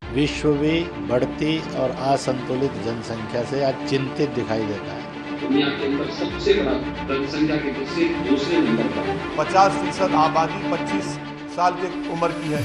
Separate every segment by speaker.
Speaker 1: विश्व भी बढ़ती और असंतुलित जनसंख्या से आज चिंतित दिखाई देता है।
Speaker 2: दुनिया के अंदर सबसे बड़ा जनसंख्या के पीछे दूसरे नंबर पर
Speaker 3: 50% आबादी 25 साल की उम्र की है।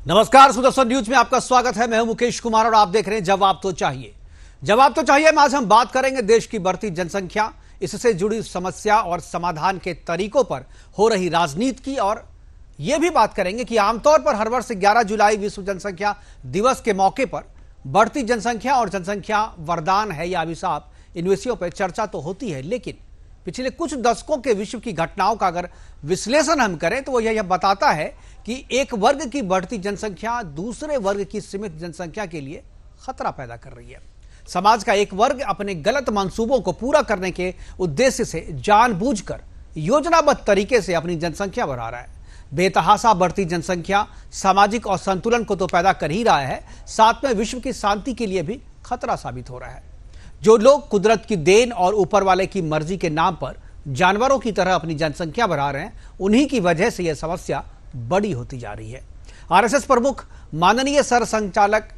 Speaker 4: नमस्कार, सुदर्शन न्यूज में आपका स्वागत है। मैं हूं मुकेश कुमार और आप देख रहे हैं जवाब तो चाहिए। जवाब तो चाहिए में आज हम बात करेंगे देश की बढ़ती जनसंख्या, इससे जुड़ी समस्या और समाधान के तरीकों पर हो रही राजनीति की, और यह भी बात करेंगे कि आमतौर पर हर वर्ष 11 जुलाई विश्व जनसंख्या दिवस के मौके पर बढ़ती जनसंख्या और जनसंख्या वरदान है या अभिशाप, इन विषयों पर चर्चा तो होती है, लेकिन पिछले कुछ दशकों के विश्व की घटनाओं का अगर विश्लेषण हम करें तो वो यह बताता है कि एक वर्ग की बढ़ती जनसंख्या दूसरे वर्ग की सीमित जनसंख्या के लिए खतरा पैदा कर रही है। समाज का एक वर्ग अपने गलत मंसूबों को पूरा करने के उद्देश्य से जानबूझकर योजनाबद्ध तरीके से अपनी जनसंख्या बढ़ा रहा है। बेतहाशा बढ़ती जनसंख्या सामाजिक असंतुलन को तो पैदा कर ही रहा है, साथ में विश्व की शांति के लिए भी खतरा साबित हो रहा है। जो लोग कुदरत की देन और ऊपर वाले की मर्जी के नाम पर जानवरों की तरह अपनी जनसंख्या बढ़ा रहे हैं, उन्हीं की वजह से यह समस्या बड़ी होती जा रही है। आरएसएस प्रमुख माननीय सरसंघचालक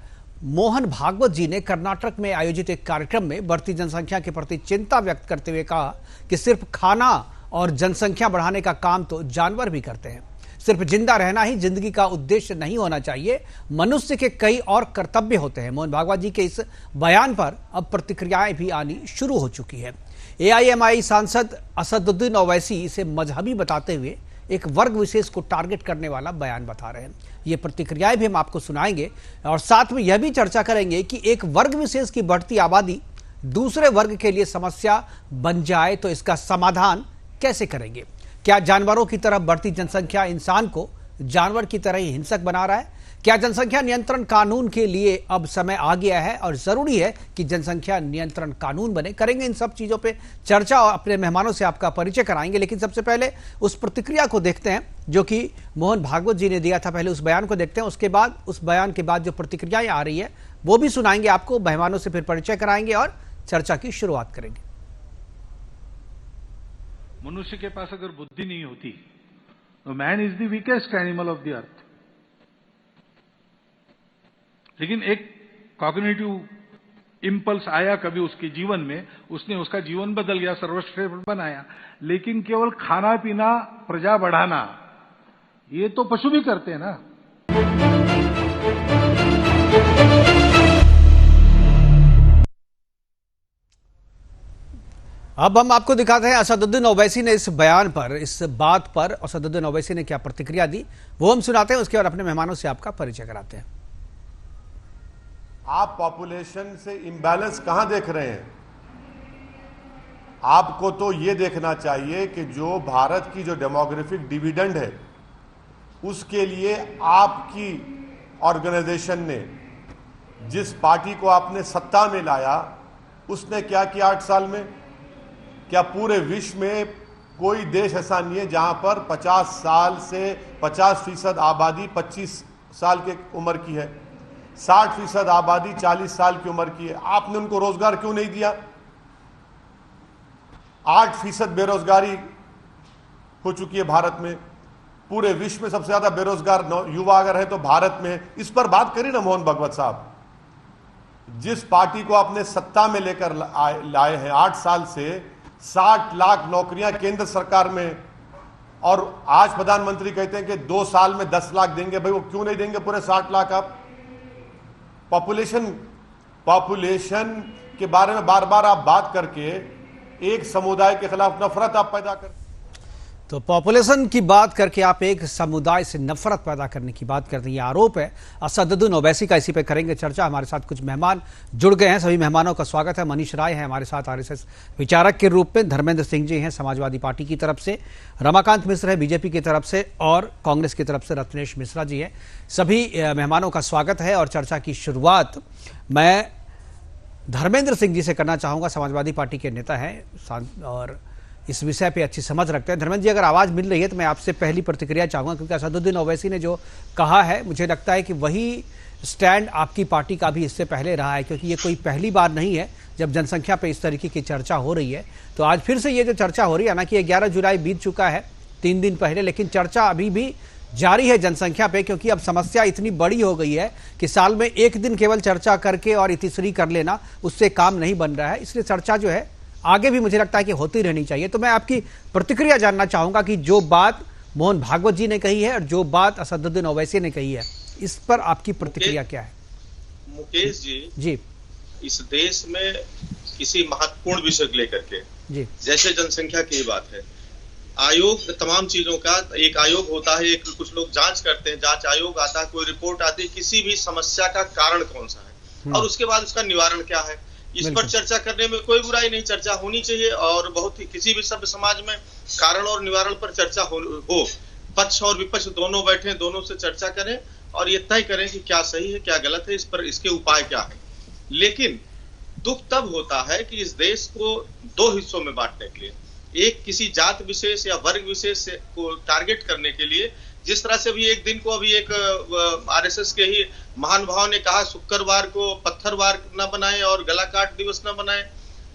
Speaker 4: मोहन भागवत जी ने कर्नाटक में आयोजित एक कार्यक्रम में बढ़ती जनसंख्या के प्रति चिंता व्यक्त करते हुए कहा कि सिर्फ खाना और जनसंख्या बढ़ाने का काम तो जानवर भी करते हैं। सिर्फ जिंदा रहना ही जिंदगी का उद्देश्य नहीं होना चाहिए, मनुष्य के कई और कर्तव्य होते हैं। मोहन भागवत जी के इस बयान पर अब प्रतिक्रियाएं भी आनी शुरू हो चुकी है। एआईएमआई सांसद असदुद्दीन ओवैसी इसे मजहबी बताते हुए एक वर्ग विशेष को टारगेट करने वाला बयान बता रहे हैं। ये प्रतिक्रियाएं भी हम आपको सुनाएंगे और साथ में यह भी चर्चा करेंगे कि एक वर्ग विशेष की बढ़ती आबादी दूसरे वर्ग के लिए समस्या बन जाए तो इसका समाधान कैसे करेंगे। क्या जानवरों की तरह बढ़ती जनसंख्या इंसान को जानवर की तरह ही हिंसक बना रहा है? क्या जनसंख्या नियंत्रण कानून के लिए अब समय आ गया है और जरूरी है कि जनसंख्या नियंत्रण कानून बने? करेंगे इन सब चीजों पे चर्चा और अपने मेहमानों से आपका परिचय कराएंगे, लेकिन सबसे पहले उस प्रतिक्रिया को देखते हैं जो कि मोहन भागवत जी ने दिया था। पहले उस बयान को देखते हैं, उसके बाद उस बयान के बाद जो प्रतिक्रियाएं आ रही है वो भी सुनाएंगे आपको, मेहमानों से फिर परिचय कराएंगे और चर्चा की शुरुआत करेंगे।
Speaker 5: मनुष्य के पास अगर बुद्धि नहीं होती तो man is the weakest animal of the earth. लेकिन एक कॉग्निटिव इंपल्स आया कभी उसके जीवन में, उसने उसका जीवन बदल गया, सर्वश्रेष्ठ बनाया। लेकिन केवल खाना पीना, प्रजा बढ़ाना, ये तो पशु भी करते हैं ना।
Speaker 4: अब हम आपको दिखाते हैं असदुद्दीन ओवैसी ने इस बयान पर, इस बात पर असदुद्दीन ओवैसी ने क्या प्रतिक्रिया दी, वो हम सुनाते हैं। उसके बाद अपने मेहमानों से आपका परिचय कराते हैं।
Speaker 3: आप पॉपुलेशन से इम्बैलेंस कहां देख रहे हैं? आपको तो यह देखना चाहिए कि जो भारत की जो डेमोग्राफिक डिविडेंड है उसके लिए आपकी ऑर्गेनाइजेशन ने, जिस पार्टी को आपने सत्ता में लाया, उसने क्या किया 8 साल में? क्या पूरे विश्व में कोई देश ऐसा नहीं है जहां पर 50 साल से 50% आबादी 25 साल की उम्र की है, 60% आबादी 40 साल की उम्र की है? आपने उनको रोजगार क्यों नहीं दिया? 8% बेरोजगारी हो चुकी है भारत में। पूरे विश्व में सबसे ज्यादा बेरोजगार युवा अगर है तो भारत में है। इस पर बात करिए ना मोहन भागवत साहब। जिस पार्टी को आपने सत्ता में लेकर लाए हैं 8 साल से 60 लाख नौकरियां केंद्र सरकार में, और आज प्रधानमंत्री कहते हैं कि 2 साल में 10 लाख देंगे। भाई वो क्यों नहीं देंगे पूरे 60 लाख? आप पॉपुलेशन के बारे में बार बार आप बात करके एक समुदाय के खिलाफ नफरत आप पैदा कर,
Speaker 4: तो पॉपुलेशन की बात करके आप एक समुदाय से नफरत पैदा करने की बात करते हैं, ये आरोप है असदुद्दीन ओवैसी का। इसी पे करेंगे चर्चा। हमारे साथ कुछ मेहमान जुड़ गए हैं, सभी मेहमानों का स्वागत है। मनीष राय हैं हमारे साथ आरएसएस विचारक के रूप में, धर्मेंद्र सिंह जी हैं समाजवादी पार्टी की तरफ से, रमाकांत मिश्र है बीजेपी की तरफ से, और कांग्रेस की तरफ से रत्नेश मिश्रा जी हैं। सभी मेहमानों का स्वागत है और चर्चा की शुरुआत मैं धर्मेंद्र सिंह जी से करना चाहूँगा। समाजवादी पार्टी के नेता हैं और इस विषय पे अच्छी समझ रखते हैं। धर्मेंद्र जी, अगर आवाज़ मिल रही है तो मैं आपसे पहली प्रतिक्रिया चाहूँगा, क्योंकि असदुद्दीन ओवैसी ने जो कहा है मुझे लगता है कि वही स्टैंड आपकी पार्टी का भी इससे पहले रहा है, क्योंकि ये कोई पहली बार नहीं है जब जनसंख्या पे इस तरीके की चर्चा हो रही है। तो आज फिर से ये जो चर्चा हो रही है ना कि 11 जुलाई बीत चुका है 3 दिन पहले, लेकिन चर्चा अभी भी जारी है जनसंख्या पे, क्योंकि अब समस्या इतनी बड़ी हो गई है कि साल में एक दिन केवल चर्चा करके और इतिश्री कर लेना उससे काम नहीं बन रहा है। इसलिए चर्चा जो है आगे भी मुझे लगता है कि होती रहनी चाहिए। तो मैं आपकी प्रतिक्रिया जानना चाहूंगा कि जो बात मोहन भागवत जी ने कही है और जो बात असदुद्दीन ओवैसी ने कही है, इस पर आपकी प्रतिक्रिया क्या है?
Speaker 6: मुकेश जी, इस देश में किसी महत्वपूर्ण विषय को लेकर के
Speaker 4: जी,
Speaker 6: जैसे जनसंख्या की बात है, आयोग तमाम चीजों का एक आयोग होता है, एक कुछ लोग जांच करते हैं, जांच आयोग आता है, कोई रिपोर्ट आती है किसी भी समस्या का कारण कौन सा है और उसके बाद उसका निवारण क्या है, इस पर चर्चा करने में कोई बुराई नहीं, चर्चा होनी चाहिए। और बहुत ही किसी भी सभ्य समाज में कारण और निवारण पर चर्चा हो, पक्ष और विपक्ष दोनों बैठे, दोनों से चर्चा करें और ये तय करें कि क्या सही है क्या गलत है, इस पर इसके उपाय क्या है। लेकिन दुख तब होता है कि इस देश को दो हिस्सों में बांटने के लिए, एक किसी जात विशेष या वर्ग विशेष को टारगेट करने के लिए, जिस तरह से अभी एक दिन को अभी एक आरएसएस के ही महानुभाव ने कहा शुक्रवार को पत्थरवार न बनाए और गला काट दिवस न बनाए,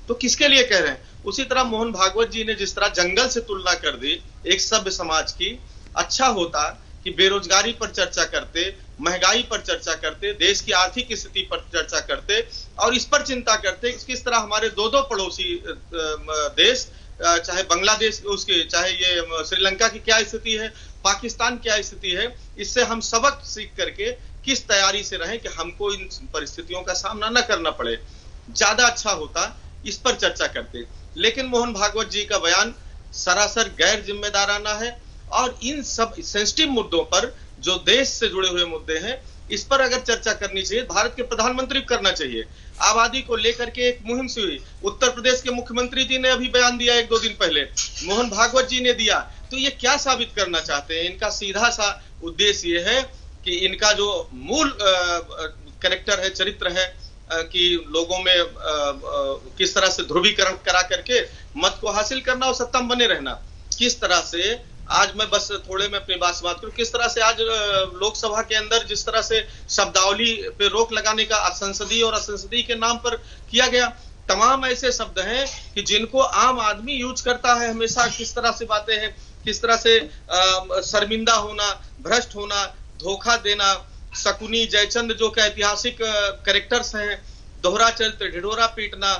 Speaker 6: तो किसके लिए कह रहे हैं? उसी तरह मोहन भागवत जी ने जिस तरह जंगल से तुलना कर दी एक सभ्य समाज की, अच्छा होता कि बेरोजगारी पर चर्चा करते, महंगाई पर चर्चा करते, देश की आर्थिक स्थिति पर चर्चा करते और इस पर चिंता करते कि किस तरह हमारे दो पड़ोसी देश, चाहे बांग्लादेश उसके, चाहे ये श्रीलंका की क्या स्थिति है, पाकिस्तान क्या स्थिति है, इससे हम सबक सीख करके किस तैयारी से रहें कि हमको इन परिस्थितियों का सामना न करना पड़े। ज्यादा अच्छा होता इस पर चर्चा करते, लेकिन मोहन भागवत जी का बयान सरासर गैर जिम्मेदाराना है और इन सब सेंसिटिव मुद्दों पर जो देश से जुड़े हुए मुद्दे हैं, इस पर अगर चर्चा करनी चाहिए, भारत के प्रधानमंत्री को करना चाहिए। आबादी को लेकर के एक मुहिम से हुई, उत्तर प्रदेश के मुख्यमंत्री जी ने अभी बयान दिया 1-2 दिन पहले, मोहन भागवत जी ने दिया। तो ये क्या साबित करना चाहते हैं? इनका सीधा सा उद्देश्य ये है कि इनका जो मूल कैरेक्टर है, चरित्र है, कि लोगों में किस तरह से ध्रुवीकरण करा करके मत को हासिल करना और सत्ता में बने रहना, किस तरह से आज मैं बस थोड़े में अपनी बात समाप्त करूं, किस तरह से आज लोकसभा के अंदर जिस तरह से शब्दावली पे रोक लगाने का असंसदीय और असंसदीय के नाम पर किया गया, तमाम ऐसे शब्द हैं कि जिनको आम आदमी यूज करता है हमेशा, किस तरह से बातें हैं, किस तरह से शर्मिंदा होना, भ्रष्ट होना, धोखा देना, शकुनी जयचंद जो के ऐतिहासिक कैरेक्टर्स हैं, दोहरा चरित्र, ढिढोरा पीटना।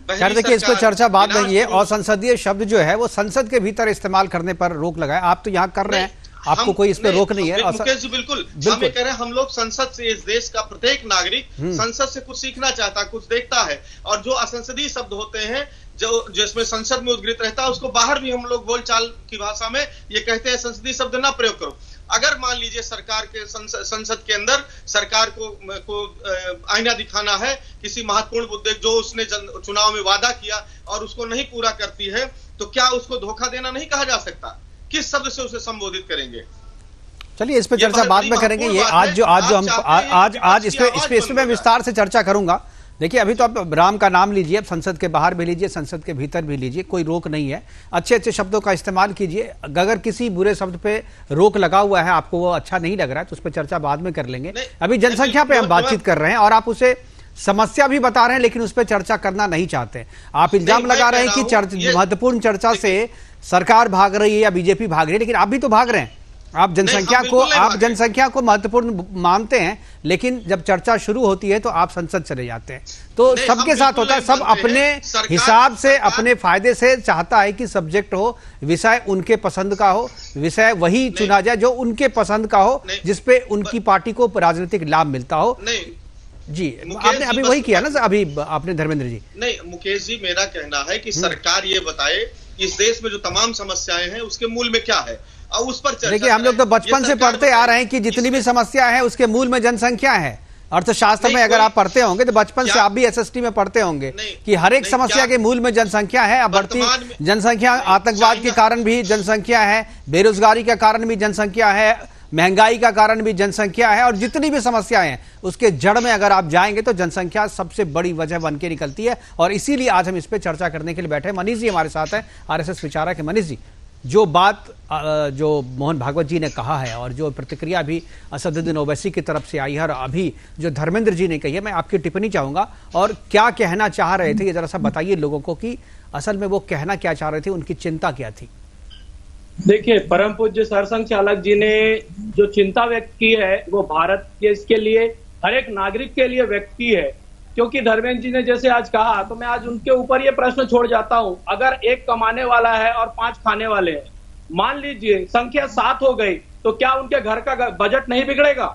Speaker 4: देखिए, इस पर चर्चा बाद में, ये असंसदीय शब्द जो है वो संसद के भीतर इस्तेमाल करने पर रोक लगाए, आप तो यहाँ कर रहे हैं, आपको कोई इस पर रोक नहीं है।
Speaker 6: मुकेश जी बिल्कुल हम ये कह रहे हैं, हम लोग संसद से, इस देश का प्रत्येक नागरिक संसद से कुछ सीखना चाहता है, कुछ देखता है, और जो असंसदीय शब्द होते हैं जो जिसमें संसद में उद्घृत रहता है, उसको बाहर भी हम लोग बोलचाल की भाषा में ये कहते हैं संसदीय शब्द ना प्रयोग करो। अगर मान लीजिए सरकार के संसद के अंदर सरकार को आईना दिखाना है, किसी महत्वपूर्ण मुद्दे जो उसने चुनाव में वादा किया और उसको नहीं पूरा करती है, तो क्या उसको धोखा देना नहीं कहा जा सकता? किस शब्द से उसे संबोधित करेंगे?
Speaker 4: चलिए, इस पे चर्चा बाद में करेंगे। ये आज इस पे मैं विस्तार से चर्चा करूंगा। देखिए, अभी तो आप राम का नाम लीजिए, अब संसद के बाहर भी लीजिए, संसद के भीतर भी लीजिए, कोई रोक नहीं है। अच्छे अच्छे शब्दों का इस्तेमाल कीजिए। अगर किसी बुरे शब्द पे रोक लगा हुआ है, आपको वो अच्छा नहीं लग रहा है, तो उस पर चर्चा बाद में कर लेंगे। अभी जनसंख्या पे हम बातचीत कर रहे हैं और आप उसे समस्या भी बता रहे हैं, लेकिन उस पर चर्चा करना नहीं चाहते। आप इल्जाम लगा रहे हैं कि महत्वपूर्ण चर्चा से सरकार भाग रही है या बीजेपी भाग रही है, लेकिन आप भी तो भाग रहे हैं। आप जनसंख्या को महत्वपूर्ण मानते हैं, लेकिन जब चर्चा शुरू होती है तो आप संसद चले जाते हैं। तो सबके साथ होता है, सब अपने हिसाब से, अपने फायदे से चाहता है कि सब्जेक्ट हो, विषय उनके पसंद का हो, विषय वही चुना जाए जो उनके पसंद का हो, जिसपे उनकी पार्टी को राजनीतिक लाभ मिलता हो। जी, आपने अभी वही किया ना अभी आपने, धर्मेंद्र जी?
Speaker 6: नहीं मुकेश जी, मेरा कहना है कि सरकार ये बताए इस देश में जो तमाम समस्याएं हैं उसके मूल में क्या है और उस पर चर्चा।
Speaker 4: देखिए, हम लोग तो बचपन से पढ़ते आ रहे हैं कि जितनी भी समस्या है उसके मूल में जनसंख्या है। अर्थशास्त्र में अगर आप पढ़ते होंगे तो बचपन से आप भी एसएसटी में पढ़ते होंगे कि हर एक समस्या के मूल में जनसंख्या है। अब बढ़ती जनसंख्या, आतंकवाद के कारण भी जनसंख्या है, बेरोजगारी के कारण भी जनसंख्या है, महंगाई का कारण भी जनसंख्या है, और जितनी भी समस्याएं हैं उसके जड़ में अगर आप जाएंगे तो जनसंख्या सबसे बड़ी वजह बन के निकलती है। और इसीलिए आज हम इस पर चर्चा करने के लिए बैठे हैं। मनीष जी हमारे साथ हैं, आरएसएस विचारक है। मनीष जी, जो बात जो मोहन भागवत जी ने कहा है और जो प्रतिक्रिया अभी असदुद्दीन ओवैसी की तरफ से आई है और अभी जो धर्मेंद्र जी ने कही है, मैं आपकी टिप्पणी चाहूंगा और क्या कहना चाह रहे थे ये जरा सा बताइए लोगों को कि असल में वो कहना क्या चाह रहे थे, उनकी चिंता क्या थी।
Speaker 7: देखिए, परम पूज्य सरसंघ चालक जी ने जो चिंता व्यक्त की है वो भारत के इसके लिए हर एक नागरिक के लिए व्यक्त की है, क्योंकि धर्मेंद्र जी ने जैसे आज कहा तो मैं आज उनके ऊपर ये प्रश्न छोड़ जाता हूं, अगर एक कमाने वाला है और 5 खाने वाले हैं, मान लीजिए संख्या 7 हो गई तो क्या उनके घर का बजट नहीं बिगड़ेगा?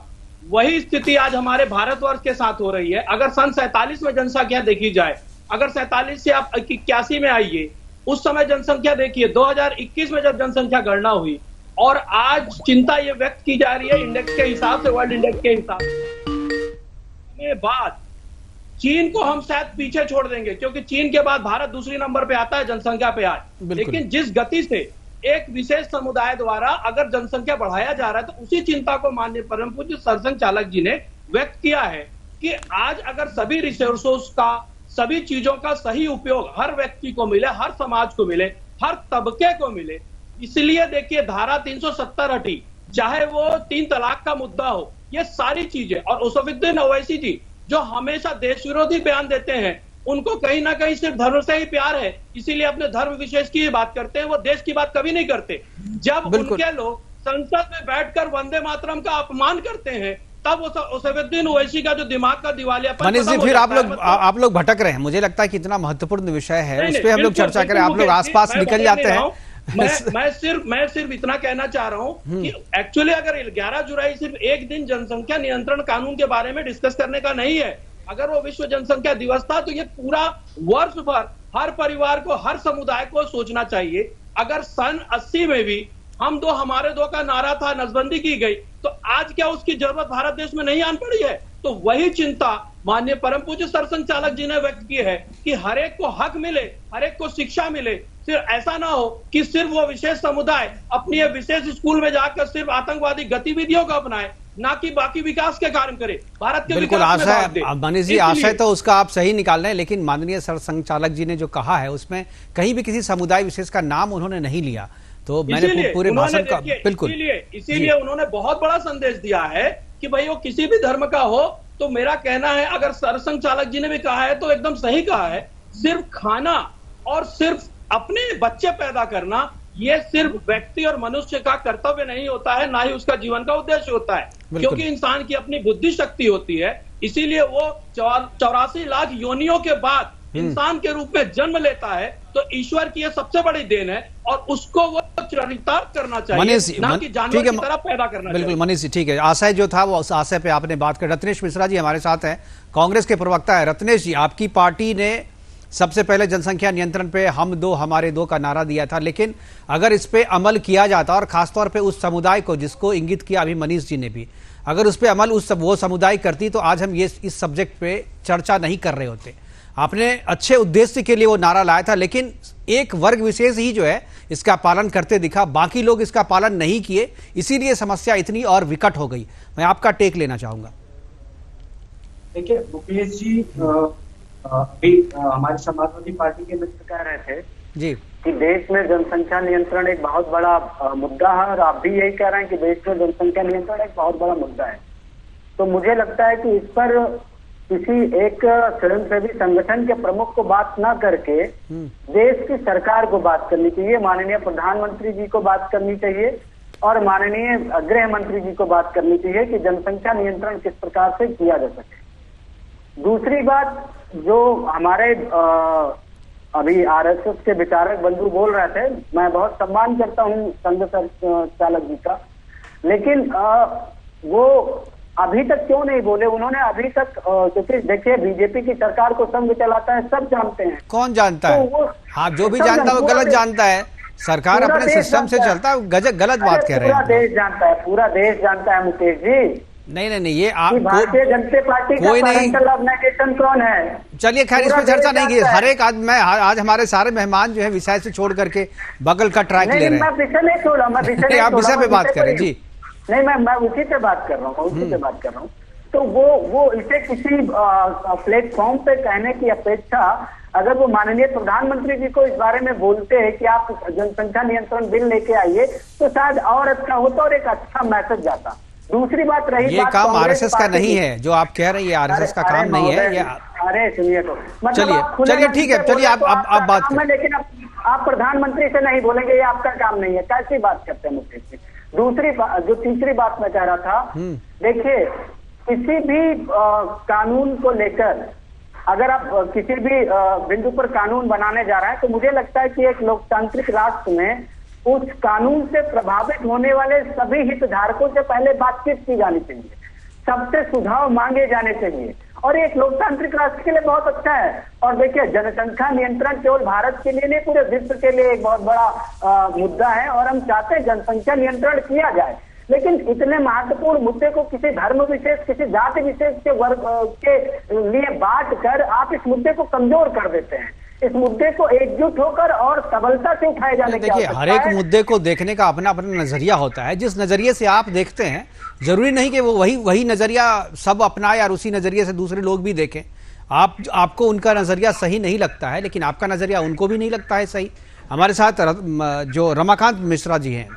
Speaker 7: वही स्थिति आज हमारे भारतवर्ष के साथ हो रही है। अगर सन 47 में जनसंख्या देखी जाए, अगर 47 से आप 81 में आइए, उस समय जनसंख्या देखिए, 2021 में जब जनसंख्या गणना हुई और आज चिंता ये व्यक्त की जा रही है इंडेक्स के हिसाब से, वर्ल्ड इंडेक्स के हिसाब से बाद चीन को हम शायद पीछे छोड़ देंगे, क्योंकि चीन के बाद भारत दूसरी नंबर पे आता है जनसंख्या पे आज। लेकिन जिस गति से एक विशेष समुदाय द्वारा अगर जनसंख्या बढ़ाया जा रहा है तो उसी चिंता को माननीय परम पूज्य सरसंघ चालक जी ने व्यक्त किया है कि आज अगर सभी रिसोर्सों का, सभी चीजों का सही उपयोग हर व्यक्ति को मिले, हर समाज को मिले, हर तबके को मिले, इसलिए देखिए धारा 370 हटी, चाहे वो 3 तलाक का मुद्दा हो, ये सारी चीजें। और असदुद्दीन ओवैसी जी जो हमेशा देश विरोधी बयान देते हैं, उनको कहीं ना कहीं सिर्फ धर्म से ही प्यार है, इसीलिए अपने धर्म विशेष की बात करते हैं, वो देश की बात कभी नहीं करते। जब उनके लोग संसद में बैठकर वंदे मातरम का अपमान करते हैं, तब असदुद्दीन ओवैसी का जो दिमाग का दिवालियापन।
Speaker 4: मनीष जी, फिर आप लोग भटक रहे हैं। मुझे लगता है कि इतना महत्वपूर्ण विषय है, उस पर हम लोग चर्चा करें, आप लोग आसपास निकल जाते हैं।
Speaker 7: मैं सिर्फ इतना कहना चाह रहा हूं कि एक्चुअली अगर 11 जुलाई सिर्फ एक दिन जनसंख्या नियंत्रण कानून के बारे में डिस्कस करने का नहीं है, अगर वो विश्व जनसंख्या दिवस था तो ये पूरा वर्ष भर हर परिवार को, हर समुदाय को सोचना चाहिए। अगर सन 80 में भी हम दो हमारे दो का नारा था, नसबंदी की गई, तो आज क्या उसकी जरूरत भारत देश में नहीं आन पड़ी है? तो वही चिंता माननीय परम पूज्य सरसंघ चालक जी ने व्यक्त की है कि हर एक को हक मिले, हर एक को शिक्षा मिले। सिर्फ ऐसा ना हो कि सिर्फ वो विशेष समुदाय अपनी विशेष स्कूल में जाकर सिर्फ आतंकवादी गतिविधियों को अपनाए, ना कि बाकी विकास के कार्य करे, भारत के
Speaker 4: बिल्कुल आशय, मनीष जी आशय तो उसका आप सही निकाल रहे हैं, लेकिन माननीय सरसंघ चालक जी ने जो कहा है उसमें कहीं भी किसी समुदाय विशेष का नाम उन्होंने नहीं लिया। तो मैंने पूरे भाषण का बिल्कुल
Speaker 7: इसीलिए उन्होंने बहुत बड़ा संदेश दिया है कि भाई वो किसी भी धर्म का हो। तो मेरा कहना है, अगर सरसंघ चालक जी ने भी कहा है तो एकदम सही कहा है, सिर्फ खाना और सिर्फ अपने बच्चे पैदा करना ये सिर्फ व्यक्ति और मनुष्य का कर्तव्य नहीं होता है, ना ही उसका जीवन का उद्देश्य होता है, क्योंकि इंसान की अपनी बुद्धि शक्ति होती है। इसीलिए वो 84 लाख योनियों के बाद इंसान के रूप में जन्म लेता है, तो ईश्वर की ये सबसे बड़ी देन है और उसको वो चरितार्थ करना चाहिए, ना कि जानवर की तरह पैदा करना।
Speaker 4: बिल्कुल मनीष जी, ठीक है, आशय जो था वो उस आशय पे आपने बात कर। रत्नेश मिश्रा जी हमारे साथ हैं, कांग्रेस के प्रवक्ता है। रत्नेश जी, आपकी पार्टी ने सबसे पहले जनसंख्या नियंत्रण पे हम दो हमारे दो का नारा दिया था, लेकिन अगर इस पे अमल किया जाता और खासतौर पे उस समुदाय को जिसको इंगित किया अभी मनीष जी ने भी, अगर उस पे अमल वो समुदाय करती तो आज हम ये इस सब्जेक्ट पे चर्चा नहीं कर रहे होते। आपने अच्छे उद्देश्य के लिए वो नारा लाया था, लेकिन एक वर्ग विशेष ही जो है इसका पालन करते दिखा, बाकी लोग इसका पालन नहीं किए, इसीलिए समस्या इतनी और विकट हो गई। मैं आपका टेक लेना चाहूंगा।
Speaker 8: देखिए मुकेश जी, अभी हमारी समाजवादी पार्टी के मित्र कह रहे थे
Speaker 4: जी
Speaker 8: कि देश में जनसंख्या नियंत्रण एक बहुत बड़ा मुद्दा है, और आप भी यही कह रहे हैं कि देश में जनसंख्या नियंत्रण एक बहुत बड़ा मुद्दा है। तो मुझे लगता है कि इस पर किसी एक स्वयंसेवी संगठन के प्रमुख को बात ना करके देश की सरकार को बात करनी चाहिए, माननीय प्रधानमंत्री जी को बात करनी चाहिए और माननीय गृह मंत्री जी को बात करनी चाहिए कि जनसंख्या नियंत्रण किस प्रकार से किया जा सके। दूसरी बात, जो हमारे अभी आरएसएस के विचारक बंधु बोल रहे थे, मैं बहुत सम्मान करता हूं संघ चालक जी का, लेकिन वो अभी तक क्यों नहीं बोले? उन्होंने अभी तक, क्योंकि देखिए बीजेपी की सरकार को संघ चलाता है, सब जानते हैं।
Speaker 4: कौन जानता है? हाँ, जो भी जानता है वो गलत जानता है। सरकार अपने सिस्टम से चलता है, गलत बात कह रहे हैं।
Speaker 8: पूरा देश जानता है, पूरा देश जानता है मुकेश जी।
Speaker 4: नहीं, ये आप
Speaker 8: भारतीय जनता पार्टी का पेरेंटल ऑर्गेनाइजेशन कौन है?
Speaker 4: चलिए खैर, इस पर चर्चा नहीं की। हर एक आज हमारे सारे मेहमान जो है विषय से छोड़ करके बगल का ट्रैक ले रहे हैं।
Speaker 8: मैं विषय नहीं छोड़ा, मैं विषय
Speaker 4: आप विषय पे बात करें जी।
Speaker 8: नहीं, मैं उसी से बात कर रहा हूँ, तो वो इसे किसी प्लेटफॉर्म पे कहने की अपेक्षा अगर वो माननीय प्रधानमंत्री जी को इस बारे में बोलते हैं कि आप जनसंख्या नियंत्रण बिल लेके आइए, तो शायद और अच्छा होता और एक अच्छा मैसेज जाता। दूसरी बात रही,
Speaker 4: ये काम आरएसएस का नहीं है जो आप कह रहे हैं, ये आरएसएस का काम नहीं है। ये
Speaker 8: अरे सुनिए तो,
Speaker 4: चलिए ठीक है, चलिए आप बात करें।
Speaker 8: लेकिन आप प्रधानमंत्री से नहीं बोलेंगे ये आपका काम नहीं है, कैसी बात करते हैं मुकेश जी। तीसरी बात मैं कह रहा था, देखिए किसी भी कानून को लेकर अगर आप किसी भी बिंदु पर कानून बनाने जा रहे हैं, तो मुझे लगता है कि एक लोकतांत्रिक राष्ट्र में उस कानून से प्रभावित होने वाले सभी हितधारकों से पहले बातचीत की जानी चाहिए, सबसे सुझाव मांगे जाने चाहिए, और एक लोकतांत्रिक राष्ट्र के लिए बहुत अच्छा है। और देखिए जनसंख्या नियंत्रण केवल भारत के लिए नहीं, पूरे विश्व के लिए एक बहुत बड़ा मुद्दा है, और हम चाहते हैं जनसंख्या नियंत्रण किया जाए। लेकिन इतने महत्वपूर्ण मुद्दे को किसी धर्म विशेष, किसी जाति विशेष के वर्ग के लिए बांट कर आप इस मुद्दे को कमजोर कर देते हैं। इस मुद्दे को एकजुट होकर और सबलता से उठाए जाने की
Speaker 4: देखिए, हर एक मुद्दे को देखने का अपना अपना नजरिया होता है। जिस नजरिए से आप देखते हैं जरूरी नहीं कि वो वही नजरिया सब अपनाए और उसी नजरिए से दूसरे लोग भी देखें। आपको उनका नजरिया सही नहीं लगता है, लेकिन आपका नजरिया उनको भी नहीं लगता है सही। हमारे साथ जो रमाकांत मिश्रा जी हैं,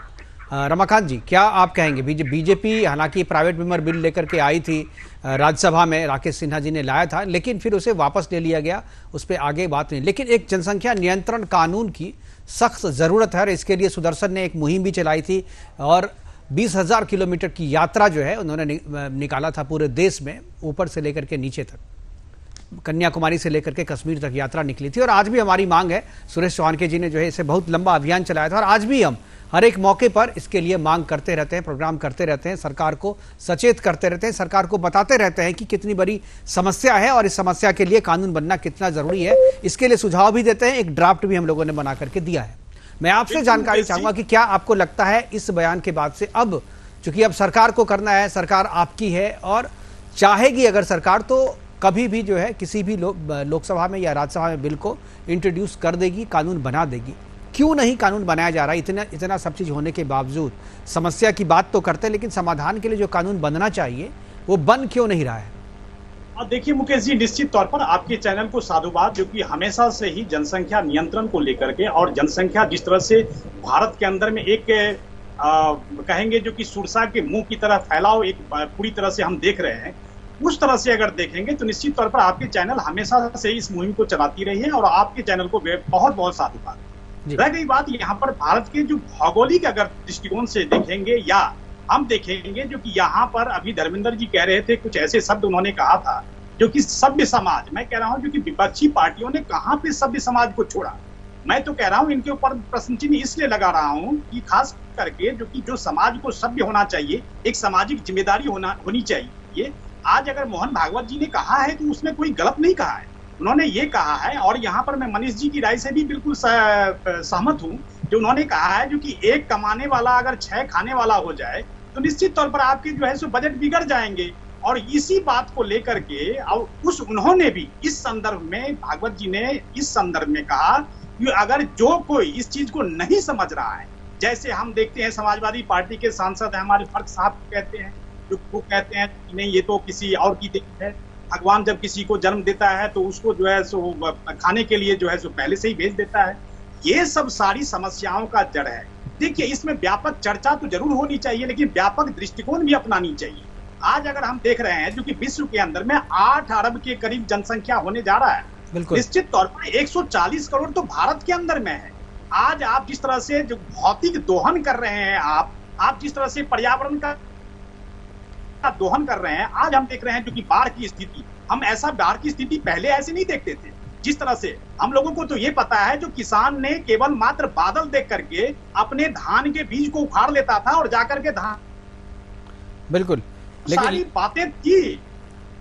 Speaker 4: रमाकांत जी क्या आप कहेंगे? बीजेपी हालांकि प्राइवेट मेंबर बिल लेकर के आई थी राज्यसभा में, राकेश सिन्हा जी ने लाया था, लेकिन फिर उसे वापस ले लिया गया, उस पर आगे बात नहीं। लेकिन एक जनसंख्या नियंत्रण कानून की सख्त जरूरत है और इसके लिए सुदर्शन ने एक मुहिम भी चलाई थी और 20,000 किलोमीटर की यात्रा जो है उन्होंने निकाला था पूरे देश में, ऊपर से लेकर के नीचे तक, कन्याकुमारी से लेकर के कश्मीर तक यात्रा निकली थी। और आज भी हमारी मांग है, सुरेश चौहान के जी ने जो है इसे बहुत लंबा अभियान चलाया था और आज भी हम हर एक मौके पर इसके लिए मांग करते रहते हैं, प्रोग्राम करते रहते हैं, सरकार को सचेत करते रहते हैं, सरकार को बताते रहते हैं कि कितनी बड़ी समस्या है और इस समस्या के लिए कानून बनना कितना जरूरी है। इसके लिए सुझाव भी देते हैं, एक ड्राफ्ट भी हम लोगों ने बना करके दिया है। मैं आपसे जानकारी चाहूंगा कि क्या आपको लगता है इस बयान के बाद से, अब चूंकि अब सरकार को करना है, सरकार आपकी है और चाहेगी अगर सरकार तो कभी भी जो है किसी भी लोकसभा में या राज्यसभा में बिल को इंट्रोड्यूस कर देगी, कानून बना देगी। क्यों नहीं कानून बनाया जा रहा है? इतना सब चीज होने के बावजूद समस्या की बात तो करते हैं, लेकिन समाधान के लिए जो कानून बनना चाहिए वो बन क्यों नहीं रहा है?
Speaker 9: देखिए मुकेश जी, निश्चित तौर पर आपके चैनल को साधुवाद, जो कि हमेशा से ही जनसंख्या नियंत्रण को लेकर के और जनसंख्या जिस तरह से भारत के अंदर में एक कहेंगे जो कि सुरसा के मुंह की तरह फैलाव एक पूरी तरह से हम देख रहे हैं, उस तरह से अगर देखेंगे तो निश्चित तौर पर आपके चैनल हमेशा से इस मुहिम को चलाती रही है और आपके चैनल को बहुत बहुत साधुवाद। रह गई बात यहाँ पर भारत के जो भौगोलिक अगर दृष्टिकोण से देखेंगे या हम देखेंगे, जो कि यहाँ पर अभी धर्मेंद्र जी कह रहे थे, कुछ ऐसे शब्द उन्होंने कहा था जो कि सभ्य समाज, मैं कह रहा हूँ जो कि विपक्षी पार्टियों ने कहाँ पे सभ्य समाज को छोड़ा। मैं तो कह रहा हूँ इनके ऊपर प्रश्न चिन्ह इसलिए लगा रहा हूँ कि खास करके जो समाज को सभ्य होना चाहिए, एक सामाजिक जिम्मेदारी होनी चाहिए। आज अगर मोहन भागवत जी ने कहा है तो उसमें कोई गलत नहीं कहा है, उन्होंने ये कहा है। और यहाँ पर मैं मनीष जी की राय से भी बिल्कुल सहमत हूँ, जो उन्होंने कहा है जो कि एक कमाने वाला अगर 6 खाने वाला हो जाए तो निश्चित तौर पर आपके जो है सो बजट बिगड़ जाएंगे। और इसी बात को लेकर के उन्होंने भी इस संदर्भ में, भागवत जी ने इस संदर्भ में कहा कि अगर जो कोई इस चीज को नहीं समझ रहा है, जैसे हम देखते हैं समाजवादी पार्टी के सांसद है हमारे फर्क साहब कहते हैं, जो वो कहते हैं कि नहीं ये तो किसी और की देन है, भगवान जब किसी को जन्म देता है तो उसको जो है सो खाने के लिए जो है सो पहले से ही भेज देता है। ये सब सारी समस्याओं का जड़ है। देखिए इसमें व्यापक चर्चा तो जरूर होनी चाहिए, लेकिन व्यापक दृष्टिकोण भी अपनानी चाहिए। आज अगर हम देख रहे हैं जो कि विश्व के अंदर में 8 अरब के करीब जनसंख्या होने जा रहा है, निश्चित तौर पर 140 करोड़ तो भारत के अंदर में है। आज आप जिस तरह से जो भौतिक दोहन कर रहे हैं, आप जिस तरह से पर्यावरण का दोहन कर रहे हैं, आज हम देख रहे हैं जो कि बाढ़ की स्थिति, हम ऐसा बाढ़ की स्थिति पहले ऐसे नहीं देखते थे। जिस तरह से हम लोगों को तो ये पता है जो किसान ने केवल मात्र बादल देख करके अपने धान के बीज को उखाड़ लेता था और जाकर के धान,
Speaker 4: बिल्कुल
Speaker 9: सारी बातें थी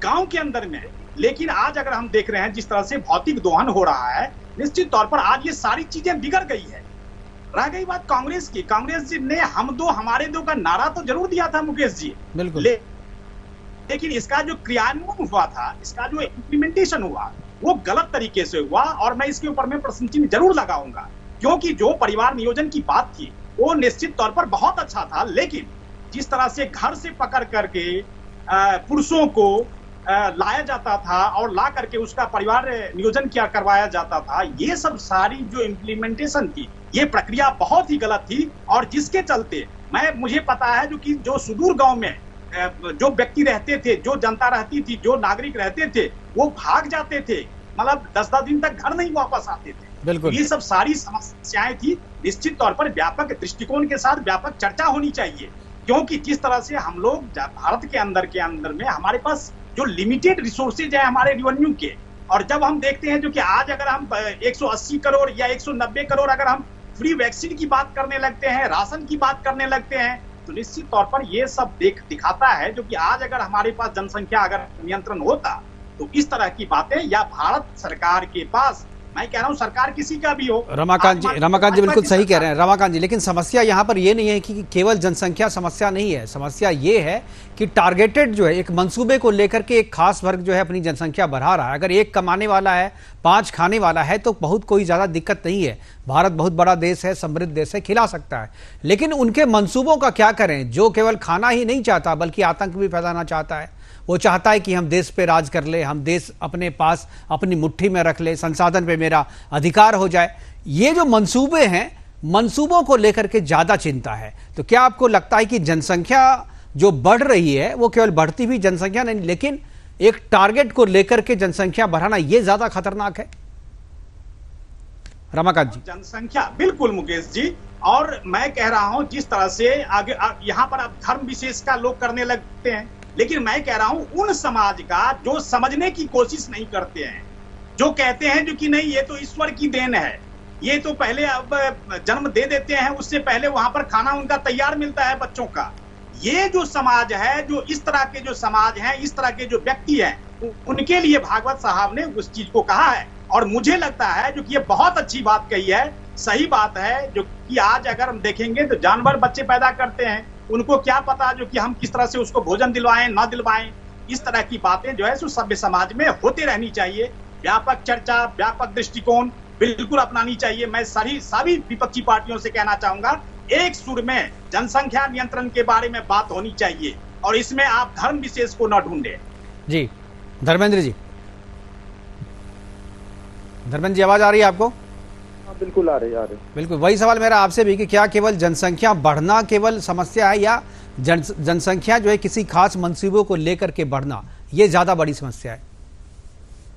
Speaker 9: गांव के अंदर में। लेकिन आज अगर हम देख रहे हैं जिस तरह से भौतिक दोहन हो रहा है, निश्चित तौर पर आज ये सारी चीजें बिगड़ गई है। रह गई बात कांग्रेस की, कांग्रेस जी ने हम दो हमारे दो का नारा तो जरूर दिया था मुकेश जी,
Speaker 4: बिल्कुल,
Speaker 9: लेकिन इसका जो क्रियान्वयन हुआ था, इसका जो इम्प्लीमेंटेशन हुआ वो गलत तरीके से हुआ। और मैं इसके ऊपर में प्रश्न चिन्ह जरूर लगाऊंगा, क्योंकि जो परिवार नियोजन की बात थी वो निश्चित तौर पर बहुत अच्छा था, लेकिन जिस तरह से घर से पकड़ करके पुरुषों को लाया जाता था और ला करके उसका परिवार नियोजन किया करवाया जाता था। ये सब सारी जो इम्प्लीमेंटेशन थी, ये प्रक्रिया बहुत ही गलत थी और जिसके चलते मुझे पता है जो सुदूर गांव में जो व्यक्ति रहते थे, जो जनता रहती थी, जो नागरिक रहते थे, वो भाग जाते थे, मतलब 10-10 दिन तक घर नहीं वापस आते थे।
Speaker 4: बिल्कुल,
Speaker 9: ये सब सारी समस्याएं थी। निश्चित तौर पर व्यापक दृष्टिकोण के साथ व्यापक चर्चा होनी चाहिए, क्योंकि जिस तरह से हम लोग भारत के अंदर में हमारे पास जो लिमिटेड रिसोर्सेज है हमारे रेवेन्यू के, और जब हम देखते हैं कि आज अगर हम 180 करोड़ या 190 करोड़ अगर हम फ्री वैक्सीन की बात करने लगते हैं, राशन की बात करने लगते हैं, तो निश्चित तौर पर ये सब दिखाता है कि आज अगर हमारे पास जनसंख्या अगर नियंत्रण होता तो इस तरह की बातें, या भारत सरकार के पास, मैं कह रहा हूं सरकार किसी का भी हो।
Speaker 4: रमाकांत जी बिल्कुल सही कह रहे हैं रमाकांत जी, लेकिन समस्या यहाँ पर ये नहीं है कि केवल जनसंख्या समस्या नहीं है। समस्या ये है कि टारगेटेड जो है एक मंसूबे को लेकर के एक खास वर्ग जो है अपनी जनसंख्या बढ़ा रहा है। अगर एक कमाने वाला है, 5 खाने वाला है, तो बहुत कोई ज्यादा दिक्कत नहीं है। भारत बहुत बड़ा देश है, समृद्ध देश है, खिला सकता है। लेकिन उनके मंसूबों का क्या करें? जो केवल खाना ही नहीं चाहता बल्कि आतंक भी फैलाना चाहता है। वो चाहता है कि हम देश पे राज कर ले, हम देश अपने पास अपनी मुट्ठी में रख ले, संसाधन पे मेरा अधिकार हो जाए। ये जो मंसूबे हैं, मंसूबों को लेकर के ज्यादा चिंता है। तो क्या आपको लगता है कि जनसंख्या जो बढ़ रही है वो केवल बढ़ती हुई जनसंख्या नहीं, लेकिन एक टारगेट को लेकर के जनसंख्या बढ़ाना ये ज्यादा खतरनाक है? रमाकांत जी।
Speaker 9: जनसंख्या बिल्कुल मुकेश जी, और मैं कह रहा हूं जिस तरह से आगे यहाँ पर अब धर्म विशेष का लोग करने लगते हैं, लेकिन मैं कह रहा हूं उन समाज का जो समझने की कोशिश नहीं करते हैं, जो कहते हैं कि नहीं ये तो ईश्वर की देन है, ये तो पहले अब जन्म दे देते हैं, उससे पहले वहां पर खाना उनका तैयार मिलता है बच्चों का। ये जो समाज है, जो इस तरह के जो समाज हैं, इस तरह के जो व्यक्ति हैं, उनके लिए भागवत साहब ने उस चीज को कहा है। और मुझे लगता है जो कि ये बहुत अच्छी बात कही है, सही बात है, जो कि आज अगर हम देखेंगे तो जानवर बच्चे पैदा करते हैं, उनको क्या पता जो कि हम किस तरह से उसको भोजन दिलवाएं ना दिलवाएं। इस तरह की बातें जो है सो सभ्य समाज में होती रहनी चाहिए। व्यापक चर्चा, व्यापक दृष्टिकोण बिल्कुल अपनानी चाहिए। मैं सभी विपक्षी पार्टियों से कहना चाहूंगा, एक सुर में जनसंख्या नियंत्रण के बारे में बात होनी चाहिए और इसमें आप धर्म विशेष को न ढूंढे।
Speaker 4: जी धर्मेंद्र जी, आवाज आ रही है आपको?
Speaker 10: बिल्कुल आ रही।
Speaker 4: बिल्कुल वही सवाल मेरा आपसे भी कि क्या केवल जनसंख्या बढ़ना केवल समस्या है, या जनसंख्या जो है किसी खास मंसूबों को लेकर के बढ़ना ये ज्यादा बड़ी समस्या है?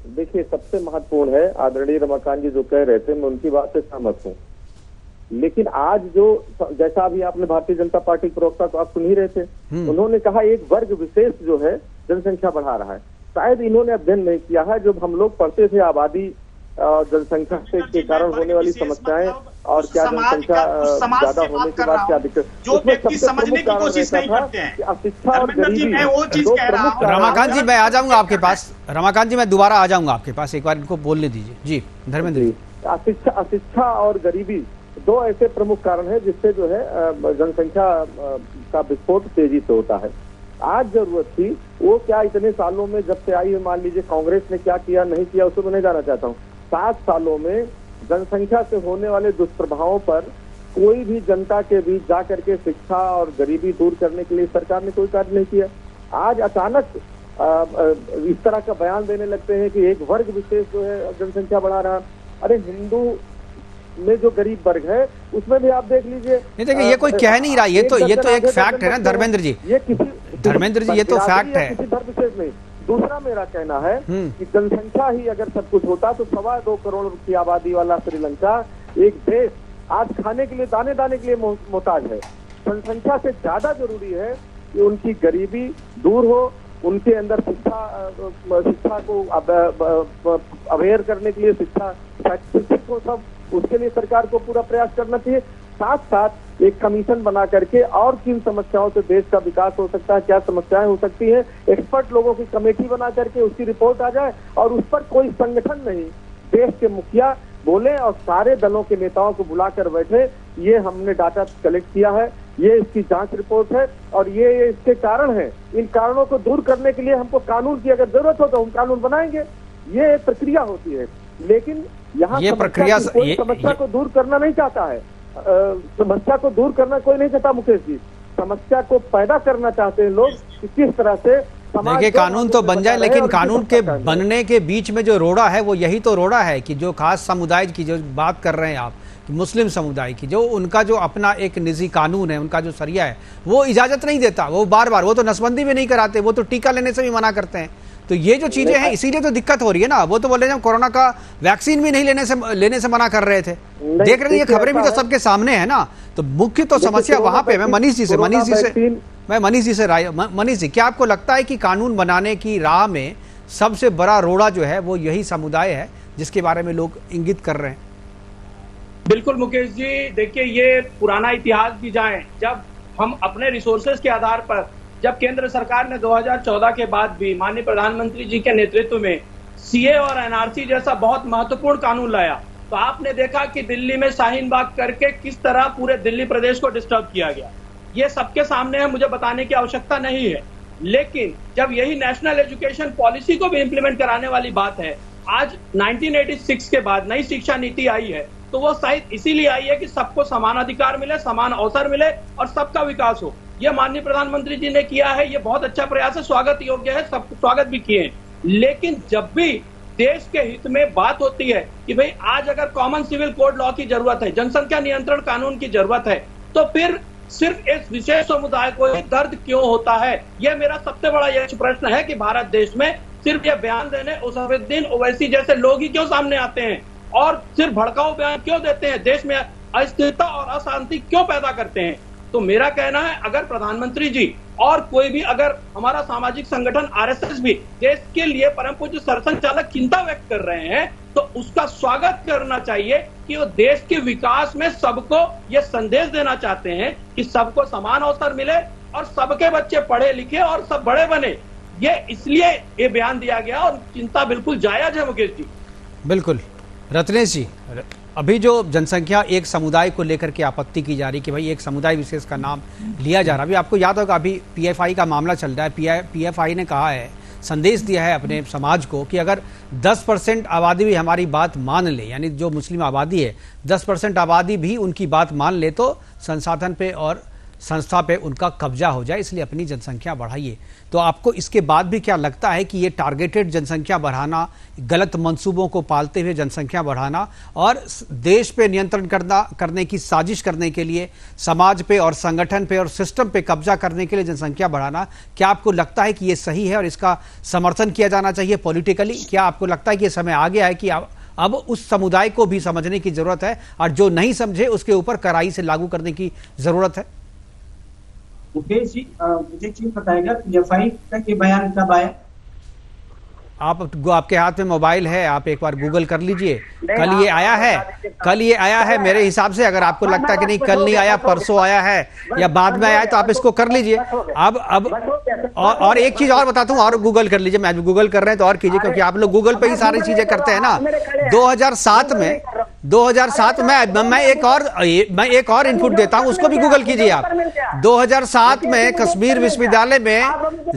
Speaker 10: देखिए, सबसे महत्वपूर्ण है, आदरणीय रमाकांत जी जो कह रहे थे, मैं उनकी बात से सहमत हूँ। लेकिन आज जो, जैसा अभी आपने भारतीय जनता पार्टी प्रवक्ता को आप सुन ही रहे थे, उन्होंने कहा एक वर्ग विशेष जो है जनसंख्या बढ़ा रहा है। शायद इन्होंने अध्ययन नहीं किया है। जब हम लोग पढ़ते थे आबादी जनसंख्या के कारण होने वाली समस्याएं और क्या जनसंख्या ज्यादा होने के बाद क्या दिक्कत, उसमें सबसे प्रमुख कारण रहता था कि अशिक्षा और गरीबी।
Speaker 4: रमाकांत जी मैं आ जाऊंगा आपके पास, रमाकांत जी मैं दोबारा आ जाऊंगा आपके पास, एक बार इनको बोलने दीजिए। जी धर्मेंद्र जी।
Speaker 10: अशिक्षा और गरीबी दो ऐसे प्रमुख कारण है जिससे जो है जनसंख्या का विस्फोट तेजी से होता है। आज जरूरत थी, वो क्या इतने सालों में जब से आई है, मान लीजिए कांग्रेस ने क्या किया नहीं किया उसको मैं नहीं जाना चाहता हूँ। 7 सालों में जनसंख्या से होने वाले दुष्प्रभावों पर कोई भी जनता के बीच जा करके शिक्षा और गरीबी दूर करने के लिए सरकार ने कोई कार्य नहीं किया। आज अचानक इस तरह का बयान देने लगते हैं कि एक वर्ग विशेष जो है जनसंख्या बढ़ा रहा। अरे हिंदू में जो गरीब वर्ग है उसमें भी आप देख लीजिए।
Speaker 4: नहीं देखिए, ये कोई कह नहीं रहा, ये तो एक फैक्ट है ना धर्मेंद्र जी। ये तो फैक्ट है,
Speaker 10: किसी धर्म विशेष नहीं। दूसरा मेरा कहना है कि जनसंख्या ही अगर सब कुछ होता तो 2.25 करोड़ की आबादी वाला श्रीलंका एक देश आज खाने के लिए दाने दाने के लिए मोहताज है। जनसंख्या से ज्यादा जरूरी है कि उनकी गरीबी दूर हो, उनके अंदर शिक्षा को अवेयर करने के लिए शिक्षित हो सब, उसके लिए सरकार को पूरा प्रयास करना चाहिए। साथ साथ एक कमीशन बना करके और किन समस्याओं से देश का विकास हो सकता है, क्या समस्याएं हो सकती हैं, एक्सपर्ट लोगों की कमेटी बना करके उसकी रिपोर्ट आ जाए और उस पर कोई संगठन नहीं, देश के मुखिया बोले और सारे दलों के नेताओं को बुलाकर बैठे, ये हमने डाटा कलेक्ट किया है, ये इसकी जांच रिपोर्ट है और ये इसके कारण है। इन कारणों को दूर करने के लिए हमको कानून की अगर जरूरत हो तो हम कानून बनाएंगे। ये प्रक्रिया होती है, लेकिन यहाँ समस्या को दूर करना नहीं चाहता है। समस्या को दूर करना कोई नहीं चाहता मुकेश जी, समस्या को पैदा करना चाहते हैं लोग कि किस तरह से
Speaker 4: देखिए, कानून तो बन जाए, लेकिन कानून के बनने के बीच में जो रोड़ा है वो यही तो रोड़ा है कि जो खास समुदाय की जो बात कर रहे हैं आप, मुस्लिम समुदाय की, जो उनका जो अपना एक निजी कानून है, उनका जो सरिया है वो इजाजत नहीं देता। वो बार बार, वो तो नसबंदी भी नहीं कराते, वो तो टीका लेने से भी मना करते हैं। तो ये जो चीजें हैं, इसीलिए तो दिक्कत हो रही है ना। वो तो बोले हम कोरोना का वैक्सीन भी नहीं लेने से मना कर रहे थे। देख रहे हैं, ये खबरें भी तो सबके सामने है ना। तो मुख्य तो समस्या वहां पे। मैं मनीष जी से मनीष जी, क्या आपको लगता है कि कानून बनाने की राह में सबसे बड़ा रोड़ा जो है वो यही समुदाय है जिसके बारे में लोग इंगित कर रहे हैं?
Speaker 7: बिल्कुल मुकेश जी, देखिए, ये पुराना इतिहास भी जाए, जब हम अपने रिसोर्सेज के आधार पर, जब केंद्र सरकार ने 2014 के बाद भी माननीय प्रधानमंत्री जी के नेतृत्व में सीए और एनआरसी जैसा बहुत महत्वपूर्ण कानून लाया, तो आपने देखा कि दिल्ली में शाहीन बाग करके किस तरह पूरे दिल्ली प्रदेश को डिस्टर्ब किया गया। ये सबके सामने है, मुझे बताने की आवश्यकता नहीं है। लेकिन जब यही नेशनल एजुकेशन पॉलिसी को भी इंप्लीमेंट कराने वाली बात है, आज 1986 के बाद नई शिक्षा नीति आई है, तो वो शायद इसीलिए आई है कि सबको समान अधिकार मिले, समान अवसर मिले और सबका विकास हो। ये माननीय प्रधानमंत्री जी ने किया है, ये बहुत अच्छा प्रयास है, स्वागत योग्य है, सब स्वागत भी किए। लेकिन जब भी देश के हित में बात होती है कि भाई आज अगर कॉमन सिविल कोड लॉ की जरूरत है, जनसंख्या नियंत्रण कानून की जरूरत है, तो फिर सिर्फ इस विशेष समुदाय को ही दर्द क्यों होता है? यह मेरा सबसे बड़ा यह प्रश्न है कि भारत देश में सिर्फ यह बयान देने उसैदुद्दीन ओवैसी जैसे लोग ही क्यों सामने आते हैं और सिर्फ भड़काऊ बयान क्यों देते हैं, देश में अस्थिरता और अशांति क्यों पैदा करते हैं? तो मेरा कहना है, अगर प्रधानमंत्री जी और कोई भी, अगर हमारा सामाजिक संगठन आरएसएस भी देश के लिए परम पूज्य सरसंघचालक चिंता व्यक्त कर रहे हैं, तो उसका स्वागत करना चाहिए कि वो देश के विकास में सबको ये संदेश देना चाहते हैं कि सबको समान अवसर मिले और सबके बच्चे पढ़े लिखे और सब बड़े बने। ये इसलिए ये बयान दिया गया और चिंता बिल्कुल जायज है मुकेश जी।
Speaker 4: बिल्कुल। रत्नेश जी, अभी जो जनसंख्या एक समुदाय को लेकर के आपत्ति की जा रही कि भाई एक समुदाय विशेष का नाम लिया जा रहा, अभी आपको याद होगा अभी पीएफआई का मामला चल रहा है। पीएफआई ने कहा है, संदेश दिया है अपने समाज को कि अगर 10% आबादी भी हमारी बात मान ले, यानी जो मुस्लिम आबादी है 10% आबादी भी उनकी बात मान ले, तो संसाधन पे और संस्था पे उनका कब्जा हो जाए, इसलिए अपनी जनसंख्या बढ़ाइए। तो आपको इसके बाद भी क्या लगता है कि ये टारगेटेड जनसंख्या बढ़ाना, गलत मंसूबों को पालते हुए जनसंख्या बढ़ाना और देश पे नियंत्रण करने की साजिश करने के लिए, समाज पे और संगठन पे और सिस्टम पे कब्जा करने के लिए जनसंख्या बढ़ाना, क्या आपको लगता है कि ये सही है और इसका समर्थन किया जाना चाहिए पॉलिटिकली? क्या आपको लगता है कि ये समय आ गया है कि अब उस समुदाय को भी समझने की जरूरत है और जो नहीं समझे उसके ऊपर कड़ाई से लागू करने की जरूरत है?
Speaker 11: मुकेश जी, मुझे चीज बताएगा पीएफआई का ये बयान कब आया?
Speaker 4: आपके हाथ में मोबाइल है, आप एक बार गूगल कर लीजिए। कल ये आया है मेरे हिसाब से। अगर आपको लगता है कि नहीं कल नहीं आया, परसों आया है या बाद में आया है, तो आप इसको कर लीजिए। अब और एक चीज और बताता हूँ, और गूगल कर लीजिए। मैं गूगल कर रहे हैं तो और कीजिए, क्योंकि आप लोग गूगल पे ही सारी चीजें करते हैं ना। 2007 में मैं एक और इनपुट देता हूं, उसको भी गूगल कीजिए आप। 2007 में कश्मीर विश्वविद्यालय में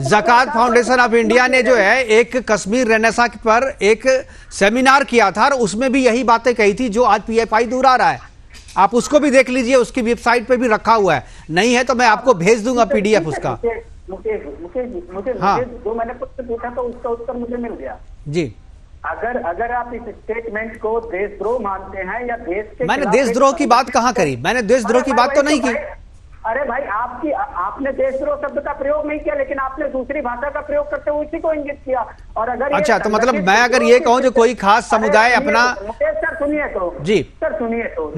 Speaker 4: ज़कात फाउंडेशन ऑफ इंडिया ने जो है एक कश्मीर रेनेसां पर एक सेमिनार किया था और उसमें भी यही बातें कही थी जो आज पीएफआई दोहरा रहा है। आप उसको भी देख लीजिए, उसकी वेबसाइट पे भी रखा हुआ है। नहीं है तो मैं आपको भेज दूंगा पीडीएफ उसका।
Speaker 8: मुझे
Speaker 4: हाँ,
Speaker 8: जो मैंने कुछ पूछा तो उसका उत्तर मुझे मिल गया
Speaker 4: जी।
Speaker 8: अगर आप इस स्टेटमेंट को देशद्रोह मानते हैं या देश के,
Speaker 4: मैंने देशद्रोह की बात कहाँ करी? मैंने देशद्रोह की बात तो नहीं की।
Speaker 8: अरे भाई, आपने देशद्रोह शब्द का प्रयोग नहीं किया, लेकिन आपने दूसरी भाषा का प्रयोग करते हुए उसी को इंगित किया। और अगर
Speaker 4: अच्छा, तो मतलब मैं अगर ये कहूँ जो कोई खास समुदाय अपना,
Speaker 8: सर सुनिए तो
Speaker 4: जी
Speaker 8: सर सुनिए तो,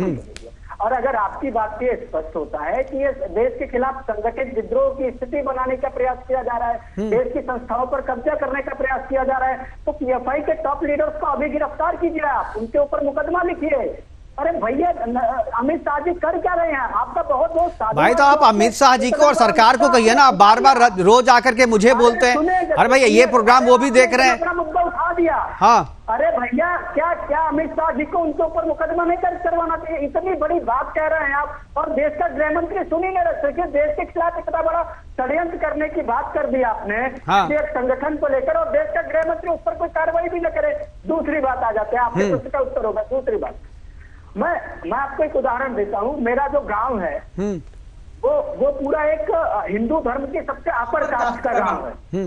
Speaker 8: और अगर आपकी बात से स्पष्ट होता है कि ये देश के खिलाफ संगठित विद्रोह की स्थिति बनाने का प्रयास किया जा रहा है, देश की संस्थाओं पर कब्जा करने का प्रयास किया जा रहा है, तो पीएफआई के टॉप लीडर्स को अभी गिरफ्तार कीजिए, आप उनके ऊपर मुकदमा लिखिए। अरे भैया, अमित शाह जी कर क्या रहे हैं? आपका बहुत
Speaker 4: भाई, तो आप अमित शाह जी को और सरकार को कहिए ना। आप बार बार रोज आकर के मुझे बोलते हैं। अरे भैया, ये प्रोग्राम वो भी देख रहे हैं।
Speaker 8: अपना मुद्दा उठा दिया।
Speaker 4: हाँ,
Speaker 8: अरे भैया, क्या अमित शाह जी को उनके ऊपर मुकदमा नहीं करवाना चाहिए? इतनी बड़ी बात कह रहे हैं आप, और देश का गृह मंत्री सुन ही नहीं रहे कि देश के खिलाफ इतना बड़ा षड्यंत्र करने की बात कर दी आपने। हाँ। एक संगठन को लेकर, और देश का गृह मंत्री उस पर कोई कार्रवाई भी न करे। दूसरी बात आ जाते हैं, आपके प्रश्न का उत्तर होगा। दूसरी बात, मैं आपको एक उदाहरण देता हूँ। मेरा जो गांव है वो पूरा एक हिंदू धर्म के सबसे अपर कास्ट का गांव है।